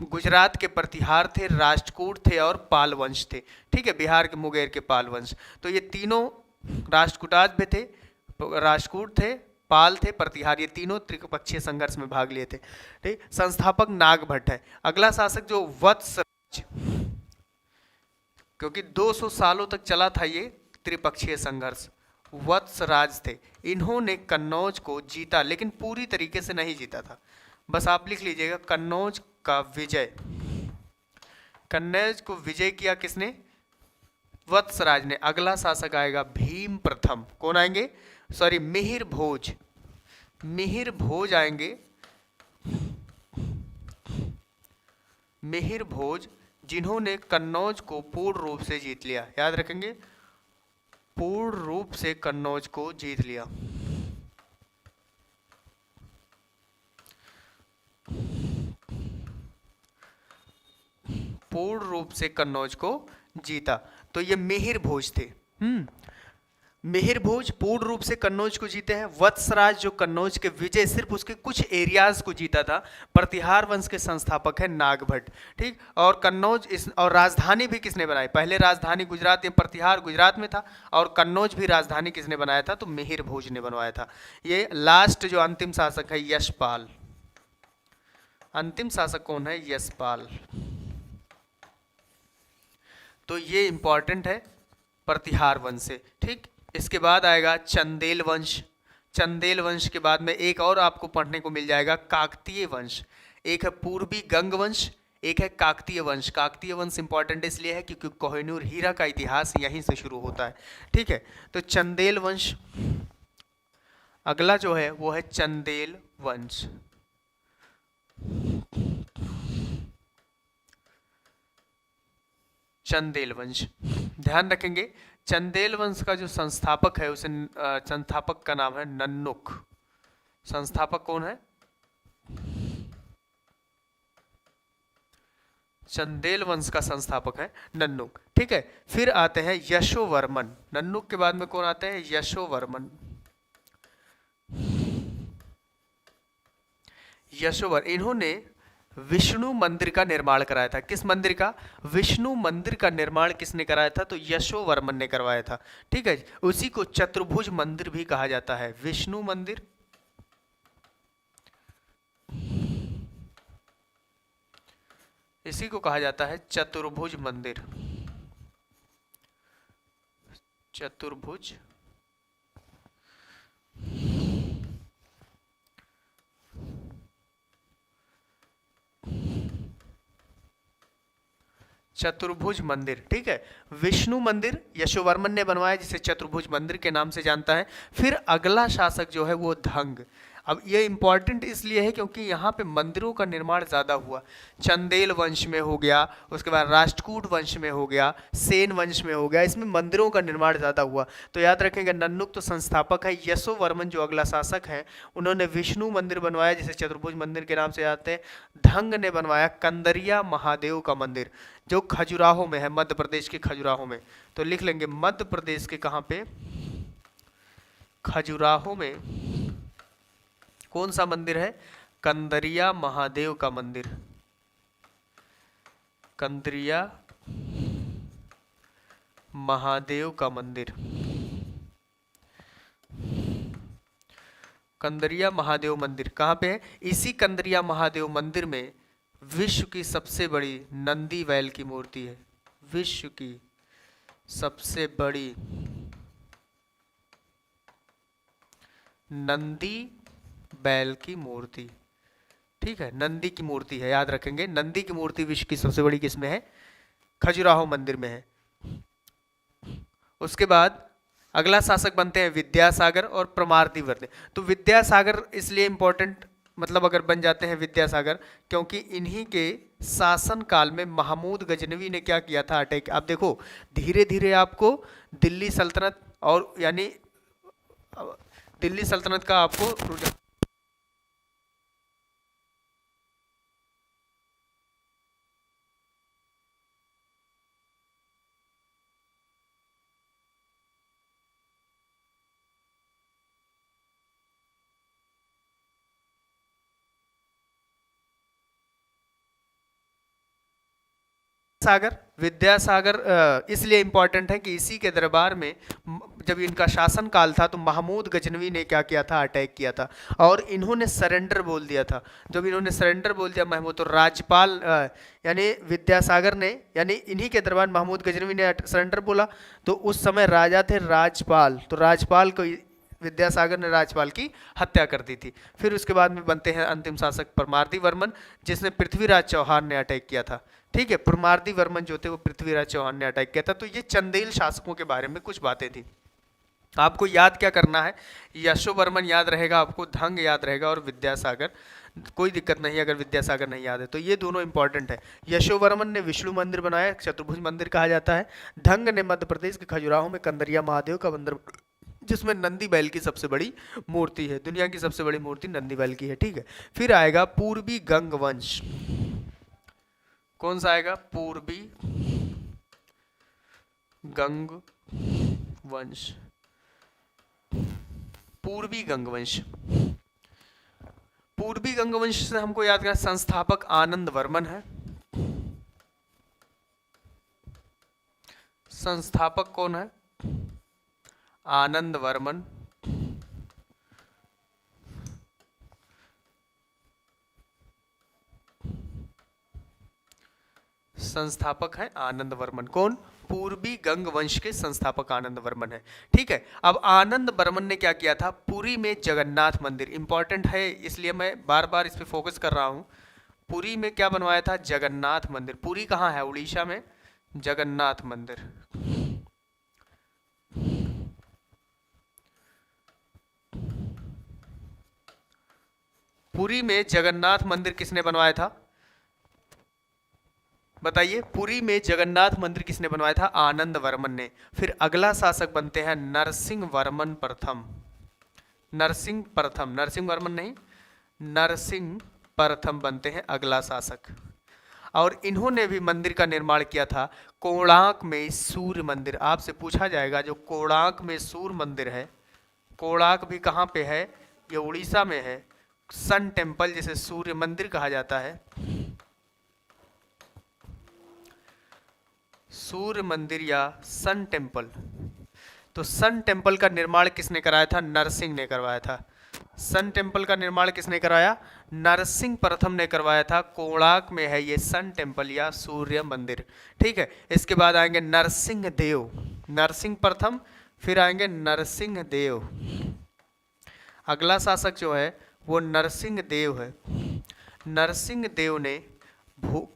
गुजरात के प्रतिहार थे, राष्ट्रकूट थे और पाल वंश थे। ठीक है, बिहार के मुंगेर के पाल वंश। तो ये तीनों राष्ट्रकूटाज भी थे, राष्ट्रकूट थे, पाल थे, प्रतिहार, ये तीनों त्रिपक्षीय संघर्ष में भाग लिए थे। ठीक, संस्थापक नागभट्ट है। अगला शासक जो वत्स, क्योंकि 200 सालों तक चला था ये त्रिपक्षीय संघर्ष, वत्सराज थे। इन्होंने कन्नौज को जीता, लेकिन पूरी तरीके से नहीं जीता था। बस आप लिख लीजिएगा, कन्नौज का विजय। कन्नौज को विजय किया किसने, वत्सराज ने। अगला शासक आएगा भीम प्रथम। कौन आएंगे, सॉरी, मिहिर भोज। मिहिर भोज आएंगे, मिहिर भोज, जिन्होंने कन्नौज को पूर्ण रूप से जीत लिया। याद रखेंगे, पूर्ण रूप से कन्नौज को जीत लिया। पूर्ण रूप से कन्नौज को जीता, तो ये मिहिर भोज थे। मिहिर भोज पूर्ण रूप से कन्नौज को जीते हैं। वत्सराज जो कन्नौज के विजय सिर्फ उसके कुछ एरियाज को जीता था। प्रतिहार वंश के संस्थापक है नागभट्ट। ठीक, और कन्नौज इस और राजधानी भी किसने बनाई? पहले राजधानी गुजरात या प्रतिहार गुजरात में था और कन्नौज भी राजधानी किसने बनाया था? तो मिहिर भोज ने बनवाया था। ये लास्ट जो अंतिम शासक है यशपाल। अंतिम शासक कौन है? यशपाल। तो ये इंपॉर्टेंट है प्रतिहार वंश से। ठीक, इसके बाद आएगा चंदेल वंश। चंदेल वंश के बाद में एक और आपको पढ़ने को मिल जाएगा काकतीय वंश। एक है पूर्वी गंग वंश, एक है काकतीय वंश। काकतीय वंश इंपॉर्टेंट इसलिए है क्योंकि कोहिनूर हीरा का इतिहास यहीं से शुरू होता है। ठीक है, तो चंदेल वंश अगला जो है वो है चंदेल वंश। चंदेल वंश ध्यान रखेंगे, चंदेल वंश का जो संस्थापक है उसे संस्थापक का नाम है नन्नुक। संस्थापक कौन है? चंदेल वंश का संस्थापक है नन्नुक। ठीक है, फिर आते हैं यशोवर्मन। नन्नुक के बाद में कौन आते हैं? यशोवर्मन। यशोवर, इन्होंने विष्णु मंदिर का निर्माण कराया था। किस मंदिर का? विष्णु मंदिर का निर्माण किसने कराया था? तो यशोवर्मन ने करवाया था। ठीक है, उसी को चतुर्भुज मंदिर भी कहा जाता है। विष्णु मंदिर, इसी को कहा जाता है चतुर्भुज मंदिर। चतुर्भुज चतुर्भुज मंदिर। ठीक है, विष्णु मंदिर यशोवर्मन ने बनवाया जिसे चतुर्भुज मंदिर के नाम से जानता है। फिर अगला शासक जो है वो धंग। अब ये इंपॉर्टेंट इसलिए है क्योंकि यहाँ पे मंदिरों का निर्माण ज़्यादा हुआ। चंदेल वंश में हो गया, उसके बाद राष्ट्रकूट वंश में हो गया, सेन वंश में हो गया, इसमें मंदिरों का निर्माण ज़्यादा हुआ। तो याद रखेंगे नन्नुक तो संस्थापक है, यशोवर्मन जो अगला शासक है उन्होंने विष्णु मंदिर बनवाया जिसे चतुर्भुज मंदिर के नाम से जानते हैं। धंग ने बनवाया कंदरिया महादेव का मंदिर जो खजुराहो में है, मध्य प्रदेश के खजुराहो में। तो लिख लेंगे मध्य प्रदेश के कहाँ पे? खजुराहो में कौन सा मंदिर है? कंदरिया महादेव का मंदिर। कंदरिया महादेव का मंदिर। कंदरिया महादेव मंदिर कहाँ पे है? इसी कंदरिया महादेव मंदिर में विश्व की सबसे बड़ी नंदी बैल की मूर्ति है। विश्व की सबसे बड़ी नंदी बैल की मूर्ति। ठीक है, नंदी की मूर्ति है, याद रखेंगे। नंदी की मूर्ति विश्व की सबसे बड़ी किसमें है? खजुराहो मंदिर में है। उसके बाद अगला शासक बनते हैं विद्यासागर और परमार्दिवर्ध। तो विद्यासागर इसलिए इंपॉर्टेंट, मतलब अगर बन जाते हैं विद्यासागर, क्योंकि इन्हीं के शासन काल में महमूद गजनवी ने क्या किया था? अटैक। आप देखो धीरे धीरे आपको दिल्ली सल्तनत और यानी दिल्ली सल्तनत का आपको सागर, विद्यासागर इसलिए इंपॉर्टेंट है कि इसी के दरबार में जब इनका शासन काल था तो महमूद गजनवी ने क्या किया था? अटैक किया था और इन्होंने सरेंडर बोल दिया था। जब इन्होंने सरेंडर बोल दिया महमूद, तो राज्यपाल यानी विद्यासागर ने, यानी इन्हीं के दरबार महमूद गजनवी ने सरेंडर बोला। तो उस समय राजा थे राजपाल, तो राजपाल को विद्यासागर ने राजपाल की हत्या कर दी थी। फिर उसके बाद में बनते हैं अंतिम शासक परमार्दिवर्मन जिसने पृथ्वीराज चौहान ने अटैक किया था। ठीक है, परमार्दिवर्मन जो थे वो पृथ्वीराज चौहान ने अटैक किया था। तो ये चंदेल शासकों के बारे में कुछ बातें थी। आपको याद क्या करना है? यशोवर्मन याद रहेगा, आपको धंग याद रहेगा और विद्यासागर। कोई दिक्कत नहीं अगर विद्यासागर नहीं याद है, तो ये दोनों इंपॉर्टेंट है। यशोवर्मन ने विष्णु मंदिर बनाया, चतुर्भुज मंदिर कहा जाता है। धंग ने मध्य प्रदेश के खजुराहो में कंदरिया महादेव का मंदिर जिसमें नंदी बैल की सबसे बड़ी मूर्ति है। दुनिया की सबसे बड़ी मूर्ति नंदी बैल की है। ठीक है, फिर आएगा पूर्वी गंग वंश। कौन सा आएगा? पूर्वी गंग वंश। पूर्वी गंगवंश। पूर्वी गंगवंश से हमको याद करना, संस्थापक आनंद वर्मन है। संस्थापक कौन है? आनंद वर्मन। संस्थापक है आनंद वर्मन। कौन? पूर्वी गंग वंश के संस्थापक आनंद वर्मन है। ठीक है, अब आनंद वर्मन ने क्या किया था? पुरी में जगन्नाथ मंदिर, इंपॉर्टेंट है इसलिए मैं बार बार इस पे फोकस कर रहा हूं। पुरी में क्या बनवाया था? जगन्नाथ मंदिर। पुरी कहाँ है? उड़ीसा में जगन्नाथ मंदिर। पुरी में जगन्नाथ मंदिर किसने बनवाया था? बताइए, पुरी में जगन्नाथ मंदिर किसने बनवाया था? आनंद वर्मन ने। फिर अगला शासक बनते हैं नरसिंह वर्मन प्रथम। नरसिंह प्रथम, नरसिंह वर्मन नहीं, नरसिंह प्रथम बनते हैं अगला शासक। और इन्होंने भी मंदिर का निर्माण किया था कोणार्क में सूर्य मंदिर। आपसे पूछा जाएगा जो कोणार्क में सूर्य मंदिर है, कोणार्क भी कहाँ पे है? ये उड़ीसा में है। सन टेम्पल जिसे सूर्य मंदिर कहा जाता है, सूर्य मंदिर या सन टेम्पल। तो सन टेम्पल का निर्माण किसने कराया था? नरसिंह ने करवाया था। सन टेम्पल का निर्माण किसने कराया? नरसिंह प्रथम ने करवाया था। कोणार्क में है ये सन टेम्पल या सूर्य मंदिर। ठीक है, इसके बाद आएंगे नरसिंह देव। नरसिंह प्रथम, फिर आएंगे नरसिंह देव। अगला शासक जो है वो नरसिंह देव है। नरसिंह देव ने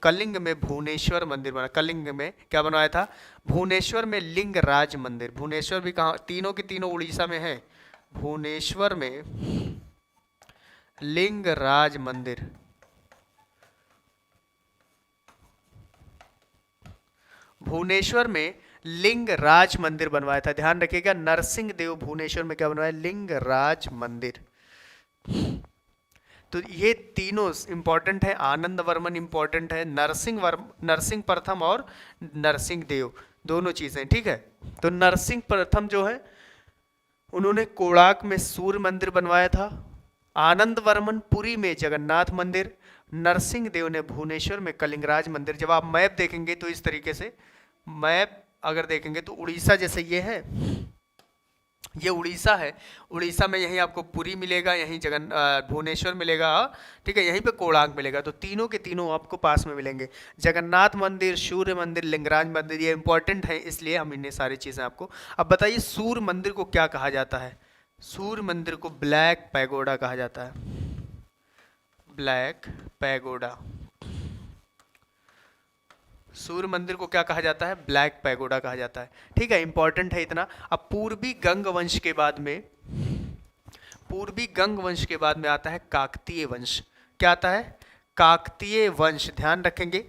कलिंग में भुवनेश्वर मंदिर बना। कलिंग में क्या बनवाया था? भुवनेश्वर में लिंगराज मंदिर। भुवनेश्वर भी कहाँ? तीनों के तीनों उड़ीसा में है। भुवनेश्वर में लिंगराज मंदिर। भुवनेश्वर में लिंगराज मंदिर बनवाया था। ध्यान रखिएगा, नरसिंह देव भुवनेश्वर में क्या बनवाया? लिंगराज मंदिर। तो ये तीनों इंपॉर्टेंट है। आनंद वर्मन इंपॉर्टेंट है, नरसिंह प्रथम और नरसिंह देव, दोनों चीजें। ठीक है, तो नरसिंह प्रथम जो है उन्होंने कोणार्क में सूर्य मंदिर बनवाया था। आनंद वर्मन पुरी में जगन्नाथ मंदिर। नरसिंह देव ने भुवनेश्वर में कलिंगराज मंदिर। जब आप मैप देखेंगे तो इस तरीके से मैप अगर देखेंगे तो उड़ीसा जैसे ये है, ये उड़ीसा है। उड़ीसा में यहीं आपको पुरी मिलेगा, यहीं भुवनेश्वर मिलेगा, ठीक है, यहीं पे कोणार्क मिलेगा। तो तीनों के तीनों आपको पास में मिलेंगे। जगन्नाथ मंदिर, सूर्य मंदिर, लिंगराज मंदिर, ये इंपॉर्टेंट है इसलिए हम इन्हें सारी चीज़ें आपको। अब बताइए सूर्य मंदिर को क्या कहा जाता है? सूर्य मंदिर को ब्लैक पैगोडा कहा जाता है। Black pagoda. सूर्य मंदिर को क्या कहा जाता है? ब्लैक पैगोडा कहा जाता है। ठीक है, इंपॉर्टेंट है इतना। अब पूर्वी गंग वंश के बाद में, पूर्वी गंग वंश के बाद में आता है काकतीय वंश। क्या आता है? काकतीय वंश। ध्यान रखेंगे,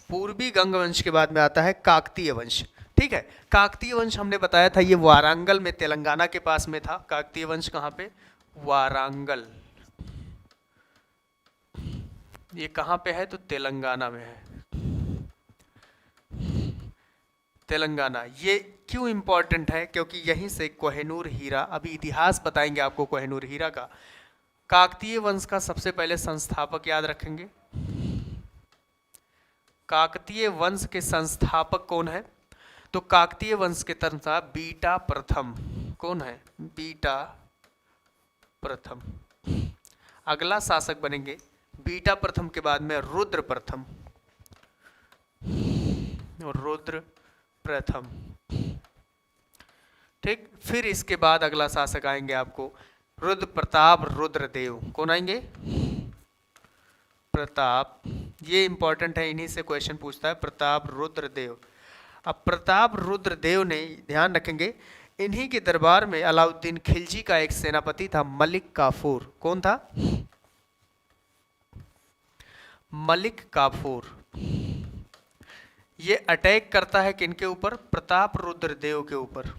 पूर्वी गंग वंश के बाद में आता है काकतीय वंश। ठीक है, काकतीय वंश हमने बताया था ये वारंगल में, तेलंगाना के पास में था। काकतीय वंश कहाँ पे? वारंगल। ये कहाँ पे है? तो तेलंगाना में है, तेलंगाना। ये क्यों इंपॉर्टेंट है? क्योंकि यहीं से कोहिनूर हीरा, अभी इतिहास बताएंगे आपको कोहिनूर हीरा का। काकतीय वंश का सबसे पहले संस्थापक याद रखेंगे। काकतीय वंश के संस्थापक कौन है? तो काकतीय वंश के तरह बीटा प्रथम। कौन है? बीटा प्रथम। अगला शासक बनेंगे बीटा प्रथम के बाद में रुद्र प्रथम। रुद्र प्रथम। ठीक, फिर इसके बाद अगला शासक आएंगे आपको रुद्र प्रताप रुद्रदेव। कौन आएंगे? प्रताप। ये इंपॉर्टेंट है, इन्हीं से क्वेश्चन पूछता है, प्रताप रुद्रदेव। अब प्रताप रुद्रदेव ने, ध्यान रखेंगे, इन्हीं के दरबार में अलाउद्दीन खिलजी का एक सेनापति था मलिक काफूर। कौन था? मलिक काफूर। ये अटैक करता है किनके ऊपर? प्रताप रुद्रदेव के ऊपर।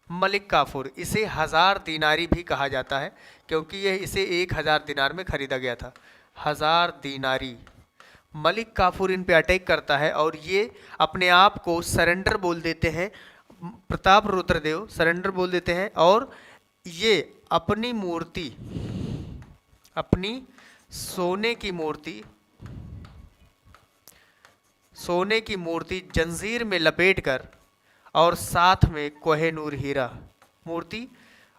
मलिक काफूर, इसे 1000 दिनारी भी कहा जाता है क्योंकि यह इसे 1000 दिनार में खरीदा गया था। 1000 दिनारी। मलिक काफूर इन पे अटैक करता है और ये अपने आप को सरेंडर बोल देते हैं। प्रताप रुद्रदेव सरेंडर बोल देते हैं और ये अपनी मूर्ति, अपनी सोने की मूर्ति, सोने की मूर्ति जंजीर में लपेटकर और साथ में कोहेनूर हीरा मूर्ति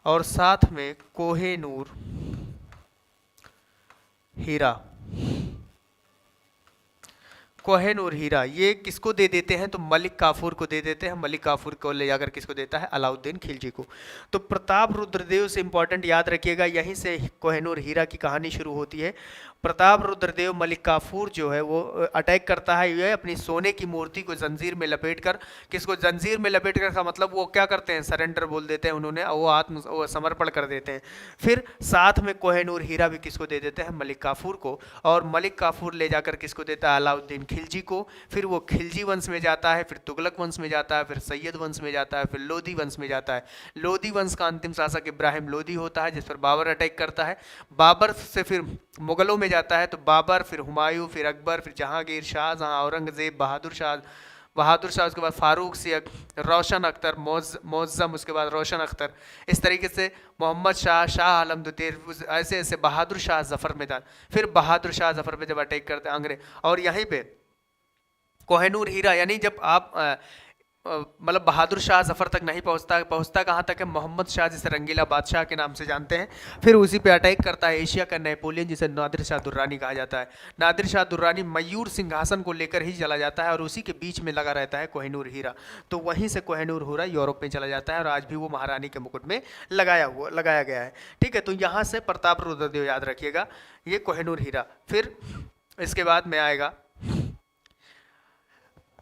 और साथ में कोहेनूर हीरा, कोहेनूर हीरा ये किसको दे देते हैं? तो मलिक काफूर को दे देते हैं। मलिक काफूर को ले जाकर किसको देता है? अलाउद्दीन खिलजी को। तो प्रताप रुद्रदेव से इंपॉर्टेंट याद रखिएगा, यहीं से कोहेनूर हीरा की कहानी शुरू होती है। प्रताप रुद्रदेव मलिक काफूर जो है वो अटैक करता है, ये अपनी सोने की मूर्ति को जंजीर में लपेटकर, किसको जंजीर में लपेटकर का मतलब वो क्या करते हैं? सरेंडर बोल देते हैं उन्होंने, वो समर्पण कर देते हैं। फिर साथ में कोहेनूर हीरा भी किसको दे देते हैं? मलिक काफूर को। और मलिक काफूर ले जाकर किसको देता है? अलाउद्दीन खिलजी को। फिर वो खिलजी वंश में जाता है, फिर तुगलक वंश में जाता है, फिर सैयद वंश में जाता है, फिर लोधी वंश में जाता है। लोधी वंश का अंतिम शासक इब्राहिम लोधी होता है जिस पर बाबर अटैक करता है। बाबर से फिर मुगलों में जाता है, तो बाबर, फिर हुमायूं, फिर अकबर, फिर जहांगीर, शाहजहां, औरंगजेब, बहादुर शाह, उसके बाद फारूक सियक, रोशन अख्तर, मोज़्ज़म, उसके बाद रोशन अख्तर, इस तरीके से मोहम्मद शाह, शाह आलम द्वितीय, ऐसे ऐसे बहादुर शाह जफर में था। फिर बहादुर शाह जफर पे जब अटैक करते हैं अंग्रेज, और यहीं पे कोहेनूर हीरा, यानी जब आप मतलब बहादुर शाह जफर तक नहीं पहुंचता कहाँ तक है? मोहम्मद शाह, जिसे रंगीला बादशाह के नाम से जानते हैं। फिर उसी पे अटैक करता है एशिया का नेपोलियन, जिसे नादिर शाह दुर्रानी कहा जाता है। नादिर शाह दुर्रानी मयूर सिंहासन को लेकर ही चला जाता है और उसी के बीच में लगा रहता है कोहिनूर हीरा। तो वहीं से कोहिनूर हीरा यूरोप में चला जाता है और आज भी वो महारानी के मुकुट में लगाया गया है। ठीक है, तो यहाँ से प्रताप रुद्रदेव याद रखिएगा, ये कोहिनूर हीरा। फिर इसके बाद में आएगा,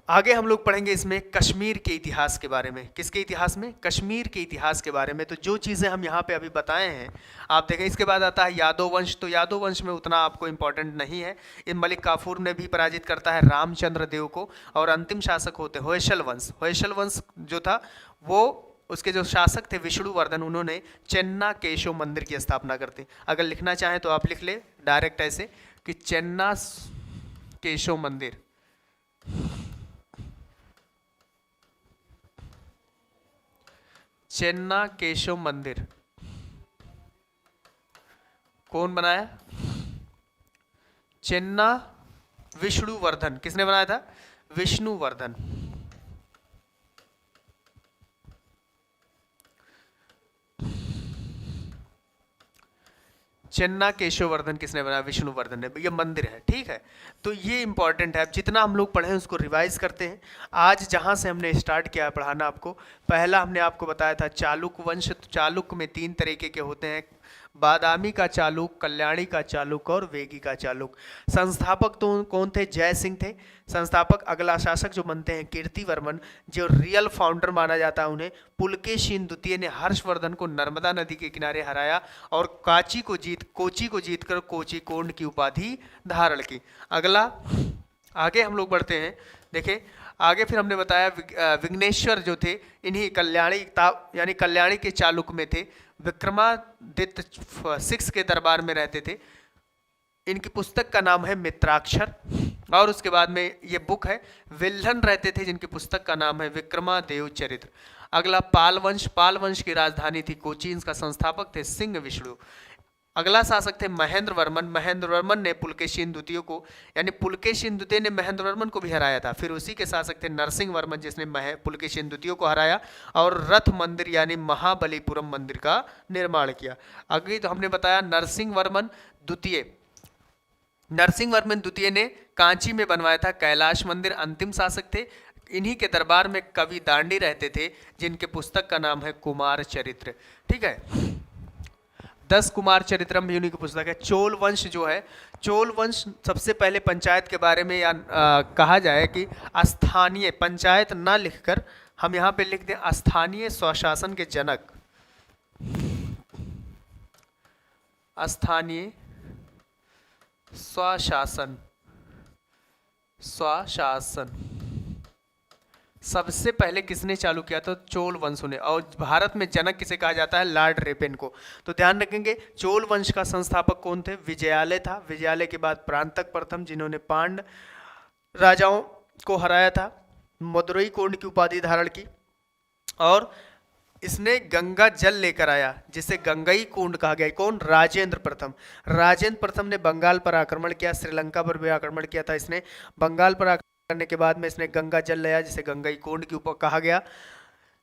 आगे हम लोग पढ़ेंगे इसमें कश्मीर के इतिहास के बारे में। किसके इतिहास में? कश्मीर के इतिहास के बारे में। तो जो चीज़ें हम यहाँ पे अभी बताए हैं आप देखें। इसके बाद आता है यादव वंश। तो यादव वंश में उतना आपको इम्पोर्टेंट नहीं है। इन मलिक काफूर ने भी पराजित करता है रामचंद्र देव को। और अंतिम शासक होते होयसल वंश। होयसल वंश जो था वो, उसके जो शासक थे विष्णुवर्धन, उन्होंने चेन्ना केशव मंदिर की स्थापना करती। अगर लिखना चाहें तो आप लिख ले डायरेक्ट ऐसे कि चेन्ना केशव मंदिर। चेन्ना केशव मंदिर कौन बनाया? चेन्ना विष्णुवर्धन। किसने बनाया था? विष्णुवर्धन। चेन्ना केशववर्धन किसने बनाया? विष्णुवर्धन ने। ये मंदिर है, ठीक है। तो ये इंपॉर्टेंट है। जितना हम लोग पढ़े उसको रिवाइज करते हैं। आज जहाँ से हमने स्टार्ट किया पढ़ाना आपको, पहला हमने आपको बताया था चालुक्य वंश। तो चालुक्य में 3 तरीके के होते हैं, बादामी का चालुक, कल्याणी का चालुक और वेगी का चालुक। संस्थापक तो कौन थे? जय सिंह थे संस्थापक। अगला शासक जो बनते हैं कीर्तिवर्मन, जो रियल फाउंडर माना जाता है उन्हें। पुलकेशिन द्वितीय ने हर्षवर्धन को नर्मदा नदी के किनारे हराया और कोची को जीतकर कोची कोंड की उपाधि धारण की। अगला आगे हम लोग बढ़ते हैं। देखें आगे, फिर हमने बताया विघ्नेश्वर जो थे, इन्हीं यानी कल्याणी के चालुक में थे। विक्रमादित्य 6 के दरबार में रहते थे। इनकी पुस्तक का नाम है मित्राक्षर। और उसके बाद में ये बुक है। विल्हन रहते थे जिनकी पुस्तक का नाम है विक्रमादेव चरित्र। अगला पाल वंश। पाल वंश की राजधानी थी कोची। इनका संस्थापक थे सिंह विष्णु। अगला शासक थे महेंद्र वर्मन। महेंद्र वर्मन ने पुलकेशिन द्वितीय को, यानी पुलकेशिन द्वितीय ने महेंद्र वर्मन को भी हराया था। फिर उसी के शासक थे नरसिंह वर्मन, जिसने पुलकेशिन द्वितीय को हराया और रथ मंदिर यानी महाबलीपुरम मंदिर का निर्माण किया। अगली तो हमने बताया नरसिंह वर्मन द्वितीय। नरसिंह वर्मन द्वितीय ने कांची में बनवाया था कैलाश मंदिर। अंतिम शासक थे। इन्हीं के दरबार में कवि दांडी रहते थे, जिनके पुस्तक का नाम है कुमार चरित्र। ठीक है, 10 कुमार चरित्रम भी उन्हीं की पुस्तक है। चोल वंश जो है, चोल वंश सबसे पहले पंचायत के बारे में या कहा जाए कि स्थानीय, पंचायत ना लिखकर हम यहाँ पे लिख दें स्थानीय स्वशासन के जनक। स्थानीय स्वशासन सबसे पहले किसने चालू किया था? चोल वंश ने। और भारत में जनक किसे कहा जाता है? लॉर्ड रेपेन को। तो ध्यान रखेंगे, चोल वंश का संस्थापक कौन थे? विजयालय था। विजयालय के बाद परांतक प्रथम, जिन्होंने पांड राजाओं को हराया था, मदुरई कोंड की उपाधि धारण की, और इसने गंगा जल लेकर आया जिसे गंगई कुंड कहा गया। कौन? राजेंद्र प्रथम। राजेंद्र प्रथम ने बंगाल पर आक्रमण किया, श्रीलंका पर भी आक्रमण किया था इसने। बंगाल पर आक्रमण करने के बाद में इसने गंगा जल लाया जिसे गंगई कुंड के ऊपर कहा गया,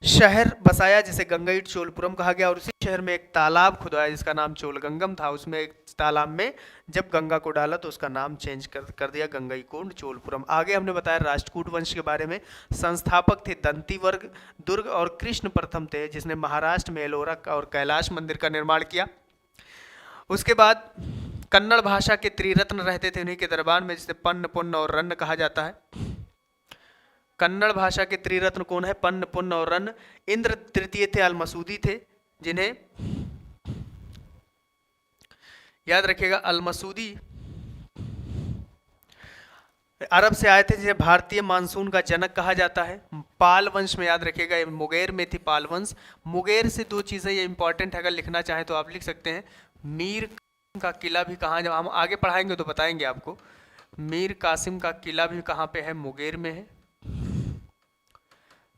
शहर बसाया जिसे गंगई चोलपुरम कहा गया, और उसी शहर में एक तालाब खुदवाया जिसका नाम चोलगंगम था। उसमें एक तालाब में जब गंगा को डाला तो उसका नाम चेंज कर दिया गंगई कुंड चोलपुरम। आगे हमने बताया राष्ट्रकूट वंश के बारे में। संस्थापक थे दंतीवर्ग दुर्ग और कृष्ण प्रथम थे, जिसने महाराष्ट्र में एलोरा और कैलाश मंदिर का निर्माण किया। उसके बाद कन्नड़ भाषा के त्रिरत्न रहते थे उन्हीं के दरबार में, जिसे पन्न पुन्न और रन्न कहा जाता है। कन्नड़ भाषा के त्रिरत्न कौन है? पन्न पुन्न और रन्न। इंद्र तृतीय थे, अलमसूदी थे, जिन्हें याद रखिएगा, अलमसूदी अरब से आए थे, जिसे भारतीय मानसून का जनक कहा जाता है। पाल वंश में याद रखिएगा, मुगेर में थी पाल वंश। मुगेर से दो चीजें ये इंपॉर्टेंट है, अगर लिखना चाहें तो आप लिख सकते हैं। मीर का किला भी कहाँ, जब हम आगे पढ़ाएंगे तो बताएंगे आपको। मीर कासिम का किला भी कहाँ पे है? मुगेर में है।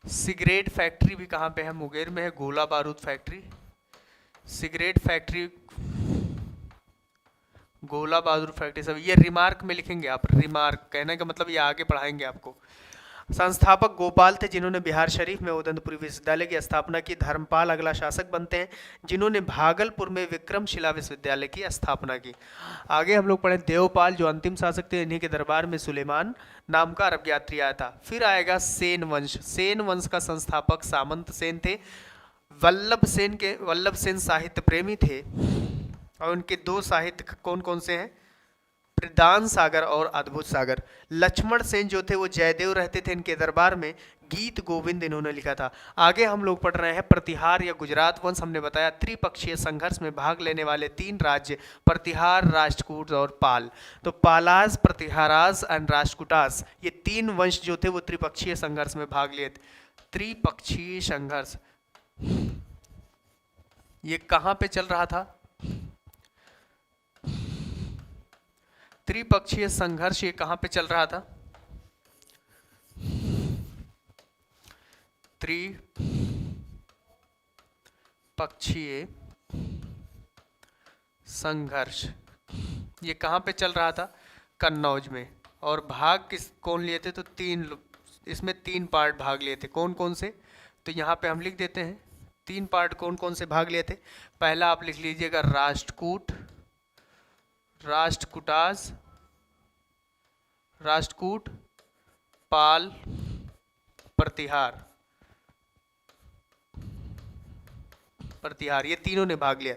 सिगरेट फैक्ट्री भी कहाँ पे है? मुगेर में है। गोला बारूद फैक्ट्री, सिगरेट फैक्ट्री, गोला बारूद फैक्ट्री, सब ये रिमार्क में लिखेंगे आप। रिमार्क कहने का मतलब ये आगे पढ़ाएंगे आपको। संस्थापक गोपाल थे, जिन्होंने बिहार शरीफ में उदंतपुरी विश्वविद्यालय की स्थापना की। धर्मपाल अगला शासक बनते हैं, जिन्होंने भागलपुर में विक्रमशिला विश्वविद्यालय की स्थापना की। आगे हम लोग पढ़े देवपाल, जो अंतिम शासक थे, इन्हीं के दरबार में सुलेमान नाम का अरब यात्री आया था। फिर आएगा सेन वंश। सेन वंश का संस्थापक सामंत सेन थे। वल्लभ सेन साहित्य प्रेमी थे, और उनके दो साहित्य कौन कौन से हैं? प्रदान सागर और अद्भुत सागर। लक्ष्मण सेन जो थे वो जयदेव रहते थे इनके दरबार में, गीत गोविंद इन्होंने लिखा था। आगे हम लोग पढ़ रहे हैं प्रतिहार या गुजरात वंश। हमने बताया त्रिपक्षीय संघर्ष में भाग लेने वाले तीन राज्य, प्रतिहार, राष्ट्रकूट और पाल। तो पालास, प्रतिहारास एंड राष्ट्रकूटास, ये तीन वंश जो थे वो त्रिपक्षीय संघर्ष में भाग लिए थे। त्रिपक्षीय संघर्ष ये कहां पे चल रहा था? त्रिपक्षीय संघर्ष ये कहां पे चल रहा था? त्रिपक्षीय संघर्ष ये कहां पे चल रहा था? कन्नौज में। और भाग कौन लिए थे? तो इसमें तीन पार्ट भाग लिए थे। कौन कौन से? तो यहाँ पे हम लिख देते हैं तीन पार्ट कौन कौन से भाग लिए थे। पहला आप लिख लीजिएगा राष्ट्रकूट, राष्ट्रकूटास, राष्ट्रकूट, पाल, प्रतिहार। प्रतिहार ये तीनों ने भाग लिया।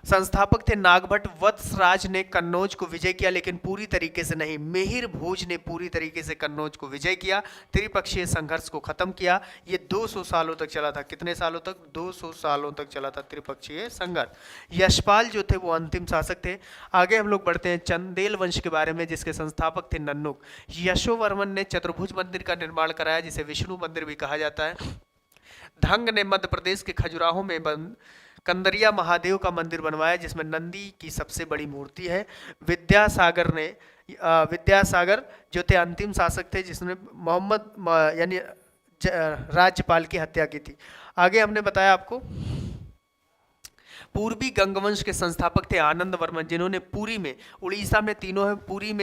संस्थापक थे नागभट्ट। वत्सराज ने कन्नौज को विजय किया, लेकिन पूरी तरीके से नहीं। मिहिर भोज ने पूरी तरीके से कन्नौज को विजय किया, त्रिपक्षीय संघर्ष को खत्म किया। ये 200 सालों तक चला था। कितने सालों तक? 200 सालों तक चला था त्रिपक्षीय संघर्ष। यशपाल जो थे वो अंतिम शासक थे। आगे हम लोग बढ़ते हैं चंदेल वंश के बारे में, जिसके संस्थापक थे नन्नुक। यशोवर्मन ने चतुर्भुज मंदिर का निर्माण कराया, जिसे विष्णु मंदिर भी कहा जाता है। धंग ने मध्य प्रदेश के खजुराहो में कंदरिया महादेव का मंदिर बनवाया, जिसमें नंदी की सबसे बड़ी मूर्ति है। विद्यासागर जो थे अंतिम शासक थे, जिसने मोहम्मद यानी राज्यपाल की हत्या की थी। आगे हमने बताया आपको पूर्वी गंगवंश के संस्थापक थे आनंद वर्मन, जिन्होंने पुरी में, उड़ीसा में तीनों है, पुरी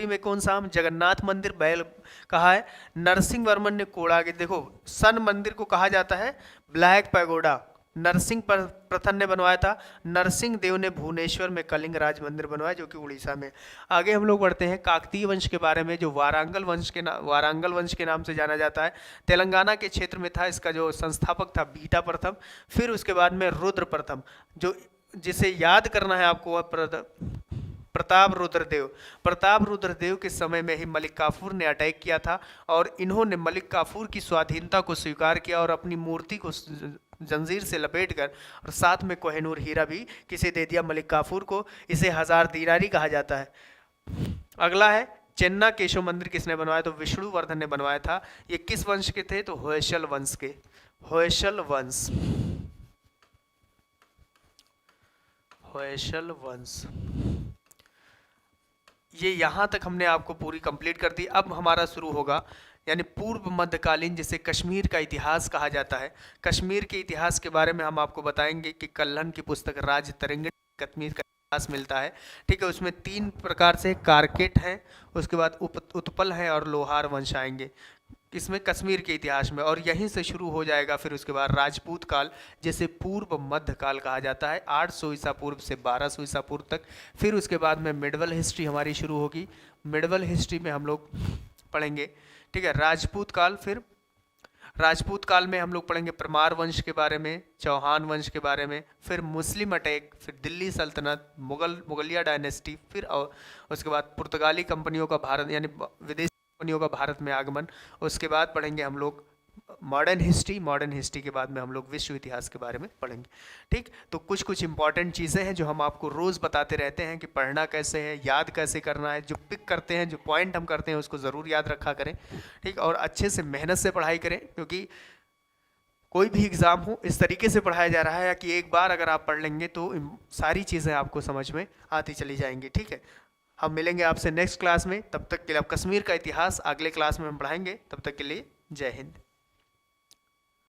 में कौन सा? जगन्नाथ मंदिर बैल कहा है। नरसिंह वर्मन ने कोड़ागे, देखो सन मंदिर को कहा जाता है ब्लैक पैगोडा, नरसिंह प्रथम ने बनवाया था। नरसिंह देव ने भुवनेश्वर में कलिंग राज मंदिर बनवाया, जो कि उड़ीसा में। आगे हम लोग बढ़ते हैं काकतीय वंश के बारे में, जो वारांगल वंश के नाम से जाना जाता है। तेलंगाना के क्षेत्र में था। इसका जो संस्थापक था बीटा प्रथम। फिर उसके बाद में रुद्र प्रथम, जो जिसे याद करना है आपको, प्रताप रुद्रदेव के समय में ही मलिक काफूर ने अटैक किया था, और इन्होंने मलिक काफूर की स्वाधीनता को स्वीकार किया और अपनी मूर्ति को जंजीर से लपेटकर और साथ में कोहिनूर हीरा भी किसे दे दिया? मलिक काफूर को। इसे 1000 दीनारी कहा जाता है। अगला है चेन्ना केशव मंदिर किसने बनवाया? तो विष्णुवर्धन ने बनवाया था। ये किस वंश के थे? तो होयसल वंश के, होयसल वंश, होयसल वंश। ये यहाँ तक हमने आपको पूरी कंप्लीट कर दी। अब हमारा शुरू होगा यानी पूर्व मध्यकालीन, जिसे कश्मीर का इतिहास कहा जाता है। कश्मीर के इतिहास के बारे में हम आपको बताएंगे कि कल्हण की पुस्तक राज तरंगिणी कश्मीर का इतिहास मिलता है, ठीक है। उसमें 3 प्रकार से कारकेट हैं, उसके बाद उत्पल है और लोहार वंश आएंगे इसमें कश्मीर के इतिहास में, और यहीं से शुरू हो जाएगा फिर उसके बाद राजपूत काल, जिसे पूर्व मध्य काल कहा जाता है, 800 ईसा पूर्व से 1200 ईसा पूर्व तक। फिर उसके बाद में मिडवल हिस्ट्री हमारी शुरू होगी। मिडवल हिस्ट्री में हम लोग पढ़ेंगे, ठीक है, राजपूत काल। फिर राजपूत काल में हम लोग पढ़ेंगे परमार वंश के बारे में, चौहान वंश के बारे में, फिर मुस्लिम अटैक, फिर दिल्ली सल्तनत, मुगलिया डायनेस्टी, फिर और उसके बाद पुर्तगाली कंपनियों का भारत यानी विदेशी कंपनियों का भारत में आगमन। उसके बाद पढ़ेंगे हम लोग मॉडर्न हिस्ट्री। मॉडर्न हिस्ट्री के बाद में हम लोग विश्व इतिहास के बारे में पढ़ेंगे, ठीक। तो कुछ कुछ इंपॉर्टेंट चीज़ें हैं जो हम आपको रोज़ बताते रहते हैं कि पढ़ना कैसे है, याद कैसे करना है। जो पिक करते हैं, जो पॉइंट हम करते हैं, उसको ज़रूर याद रखा करें, ठीक। और अच्छे से मेहनत से पढ़ाई करें, क्योंकि कोई भी एग्ज़ाम हो इस तरीके से पढ़ाया जा रहा है कि एक बार अगर आप पढ़ लेंगे तो सारी चीज़ें आपको समझ में आती चली जाएंगी, ठीक है। हम मिलेंगे आपसे नेक्स्ट क्लास में, तब तक के लिए। अब कश्मीर का इतिहास अगले क्लास में हम पढ़ाएंगे, तब तक के लिए जय हिंद।